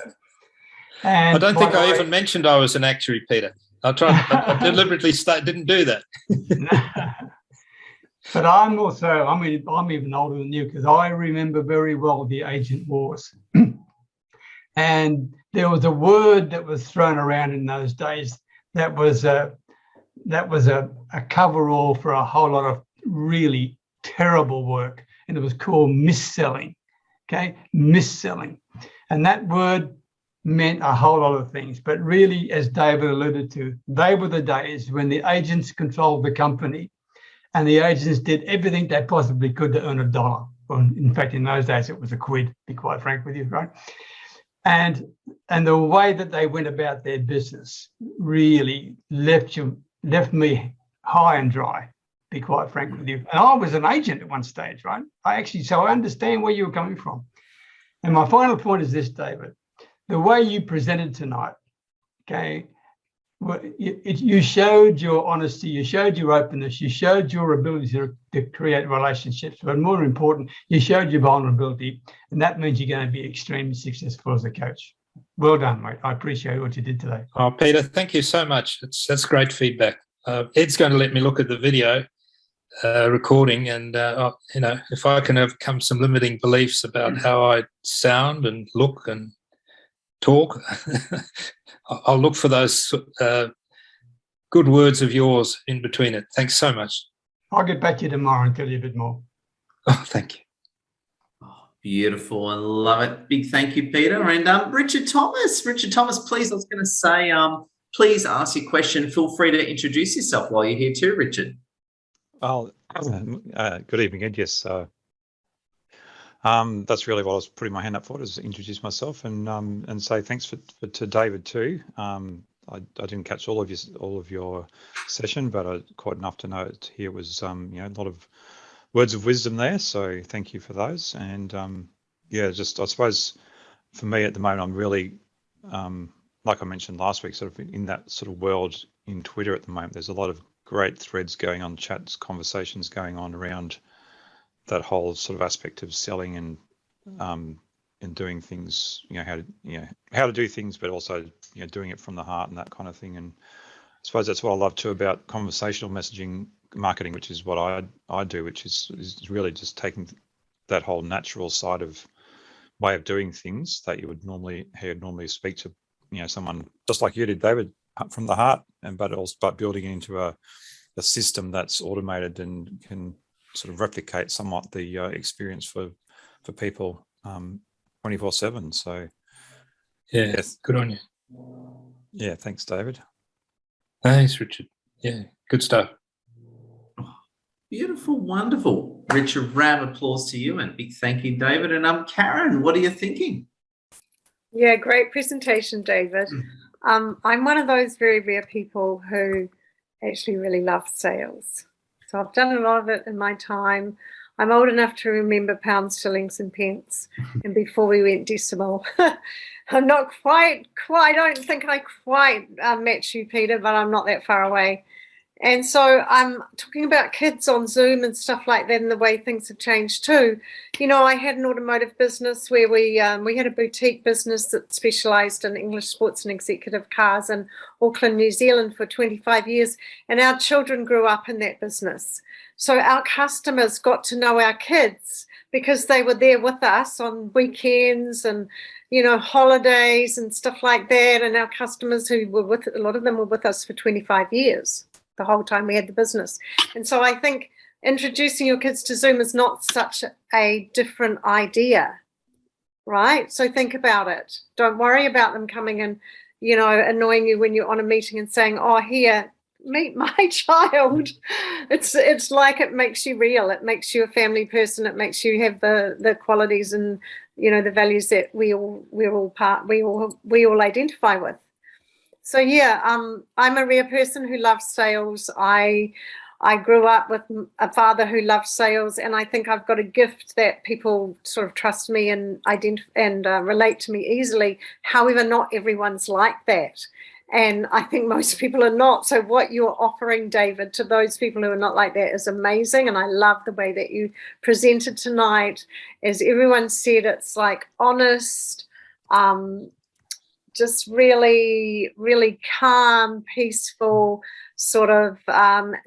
And I don't think I even mentioned I was an actuary, Peter. I deliberately didn't do that. But I'm even older than you, because I remember very well the agent wars. And there was a word that was thrown around in those days that was a coverall for a whole lot of really terrible work, and it was called mis-selling. Okay, mis-selling, and that word meant a whole lot of things. But really, as David alluded to, they were the days when the agents controlled the company, and the agents did everything they possibly could to earn a dollar. Well, in fact, in those days, it was a quid, to be quite frank with you, right? And the way that they went about their business really left me high and dry, be quite frank with you. And I was an agent at one stage, right? So I understand where you were coming from. And my final point is this, David. The way you presented tonight, okay, you showed your honesty, you showed your openness, you showed your ability to create relationships, but more important, you showed your vulnerability, and that means you're going to be extremely successful as a coach. Well done, mate. I appreciate what you did today. Oh, Peter, thank you so much. That's great feedback. Ed's going to let me look at the video recording, and if I can overcome some limiting beliefs about how I sound and look and talk, I'll look for those good words of yours in between it. Thanks so much. I'll get back to you tomorrow and tell you a bit more. Oh, thank you. Oh, beautiful. I love it. Big thank you, Peter. And Richard Thomas, please, I was going to say, please ask your question. Feel free to introduce yourself while you're here too, Richard. Oh, good evening, Ed. Yes. That's really what I was putting my hand up for, is introduce myself and say thanks to David too. I didn't catch all of your session, but quite enough to know here was a lot of words of wisdom there. So thank you for those. And I suppose for me at the moment, I'm really like I mentioned last week, sort of in that sort of world in Twitter at the moment. There's a lot of great threads going on, chats, conversations going on around that whole sort of aspect of selling and doing things, how to do things, but also doing it from the heart and that kind of thing. And I suppose that's what I love too about conversational messaging marketing, which is what I do, which is really just taking that whole natural side of way of doing things that you would normally speak to someone just like you did, David, from the heart, but building it into a system that's automated and can sort of replicate somewhat the experience for people 24/7. So yes, good on you. Yeah, thanks, David. Thanks, Richard. Yeah, good stuff. Beautiful, wonderful. Richard, round of applause to you, and big thank you, David. And Karen, what are you thinking? Yeah, great presentation, David. I'm one of those very rare people who actually really love sales. So I've done a lot of it in my time. I'm old enough to remember pounds, shillings, and pence, and before we went decimal. I'm not quite. I don't think I quite match you, Peter, but I'm not that far away. And so I'm talking about kids on Zoom and stuff like that, and the way things have changed too. I had an automotive business where we had a boutique business that specialised in English sports and executive cars in Auckland, New Zealand for 25 years, and our children grew up in that business. So our customers got to know our kids because they were there with us on weekends and holidays and stuff like that. And our customers a lot of them were with us for 25 years. The whole time we had the business. And so I think introducing your kids to Zoom is not such a different idea, right? So think about it. Don't worry about them coming and, annoying you when you're on a meeting and saying, oh, here, meet my child. It's like it makes you real. It makes you a family person. It makes you have the qualities and, the values that we all identify with. So yeah, I'm a rare person who loves sales. I grew up with a father who loved sales, and I think I've got a gift that people sort of trust me and relate to me easily. However, not everyone's like that, and I think most people are not. So what you're offering, David, to those people who are not like that is amazing, and I love the way that you presented tonight. As everyone said, it's like honest, just really, really calm, peaceful sort of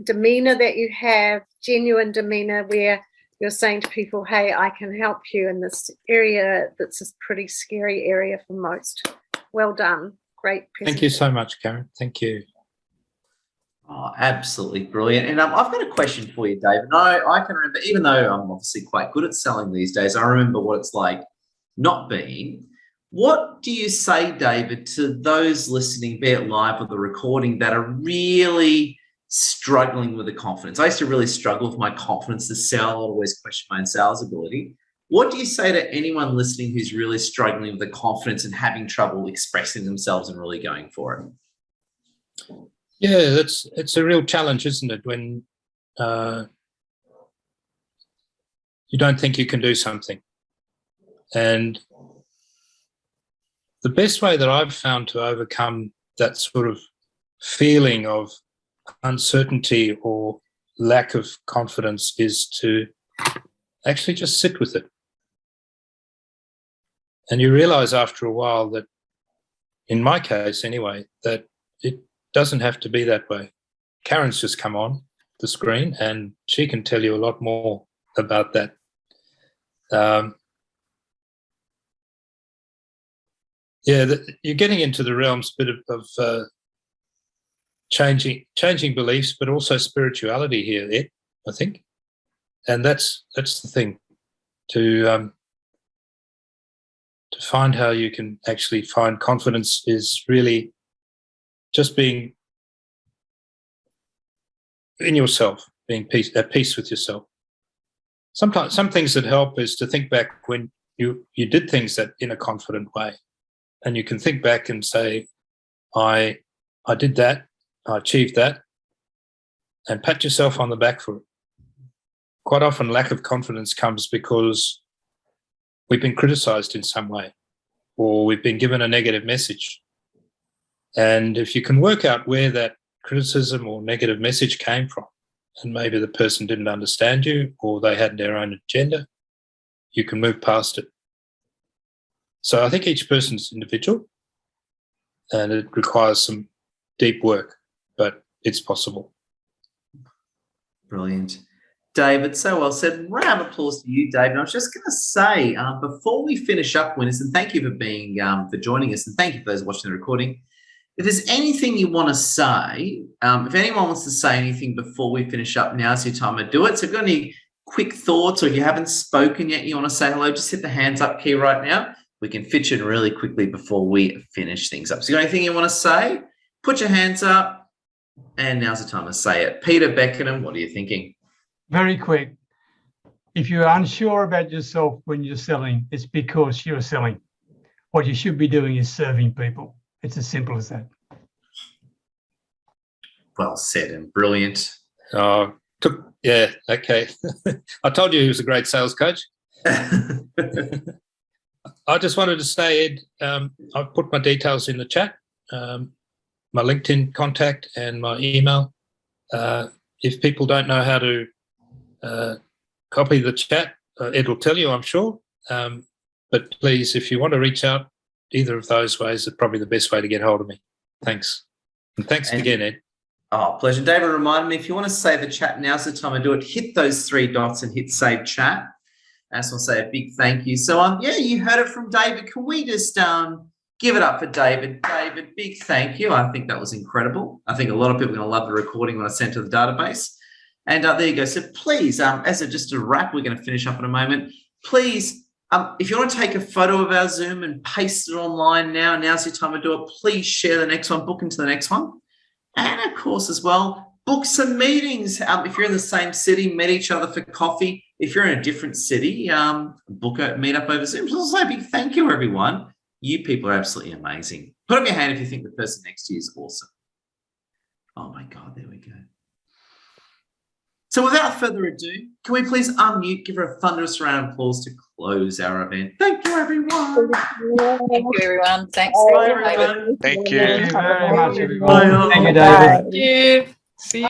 demeanor that you have, genuine demeanor where you're saying to people, hey, I can help you in this area that's a pretty scary area for most. Well done. Great. Thank you so much, Karen. Thank you. Oh, absolutely brilliant. And I've got a question for you, David. I can remember, even though I'm obviously quite good at selling these days, I remember what it's like not being. What do you say, David, to those listening, be it live or the recording, that are really struggling with the confidence? I used to really struggle with my confidence to sell. I always question my own sales ability. What do you say to anyone listening who's really struggling with the confidence and having trouble expressing themselves and really going for it? Yeah, it's a real challenge, isn't it, when you don't think you can do something. And the best way that I've found to overcome that sort of feeling of uncertainty or lack of confidence is to actually just sit with it. And you realize after a while that, in my case anyway, that it doesn't have to be that way. Karen's just come on the screen and she can tell you a lot more about that. You're getting into the realms a bit of changing beliefs, but also spirituality here, Ed, I think. And that's the thing, to find how you can actually find confidence is really just being in yourself, being at peace with yourself. Sometimes some things that help is to think back when you did things that in a confident way. And you can think back and say, I did that, I achieved that, and pat yourself on the back for it. Quite often lack of confidence comes because we've been criticised in some way or we've been given a negative message. And if you can work out where that criticism or negative message came from, and maybe the person didn't understand you or they had their own agenda, you can move past it. So I think each person's individual and it requires some deep work, but it's possible. Brilliant. David, so well said. Round of applause to you, David. I was just going to say, before we finish up, winners, and thank you for joining us, and thank you for those watching the recording. If there's anything you want to say, if anyone wants to say anything before we finish up, now's your time to do it. So if you've got any quick thoughts or if you haven't spoken yet, you want to say hello, just hit the hands up key right now. We can fit you in really quickly before we finish things up. So you got anything you want to say? Put your hands up, and now's the time to say it. Peter Beckenham, what are you thinking? Very quick. If you're unsure about yourself when you're selling, it's because you're selling. What you should be doing is serving people. It's as simple as that. Well said and brilliant. Yeah, okay. I told you he was a great sales coach. I just wanted to say, Ed, I've put my details in the chat, my LinkedIn contact and my email. If people don't know how to copy the chat, Ed will tell you, I'm sure. But please, if you want to reach out, either of those ways are probably the best way to get hold of me. Thanks. And thanks again, Ed. Oh, pleasure. David, remind me, if you want to save the chat, now's the time to do it. Hit those three dots and hit save chat. I just want to say a big thank you. So, yeah, you heard it from David. Can we just give it up for David? David, big thank you. I think that was incredible. I think a lot of people are going to love the recording when I sent to the database. And there you go. So please, as just a wrap, we're going to finish up in a moment. Please, if you want to take a photo of our Zoom and paste it online now's your time to do it. Please share the next one, book into the next one. And of course, as well, book some meetings. If you're in the same city, meet each other for coffee. If you're in a different city, book a meetup over Zoom. So also a big thank you, everyone. You people are absolutely amazing. Put up your hand if you think the person next to you is awesome. Oh my God, there we go. So without further ado, can we please unmute, give her a thunderous round of applause to close our event. Thank you, everyone. Thank you, everyone. Thanks. Bye, everyone. Thank you. Thank you very much, everyone. Thank you, David. Thank you. See you.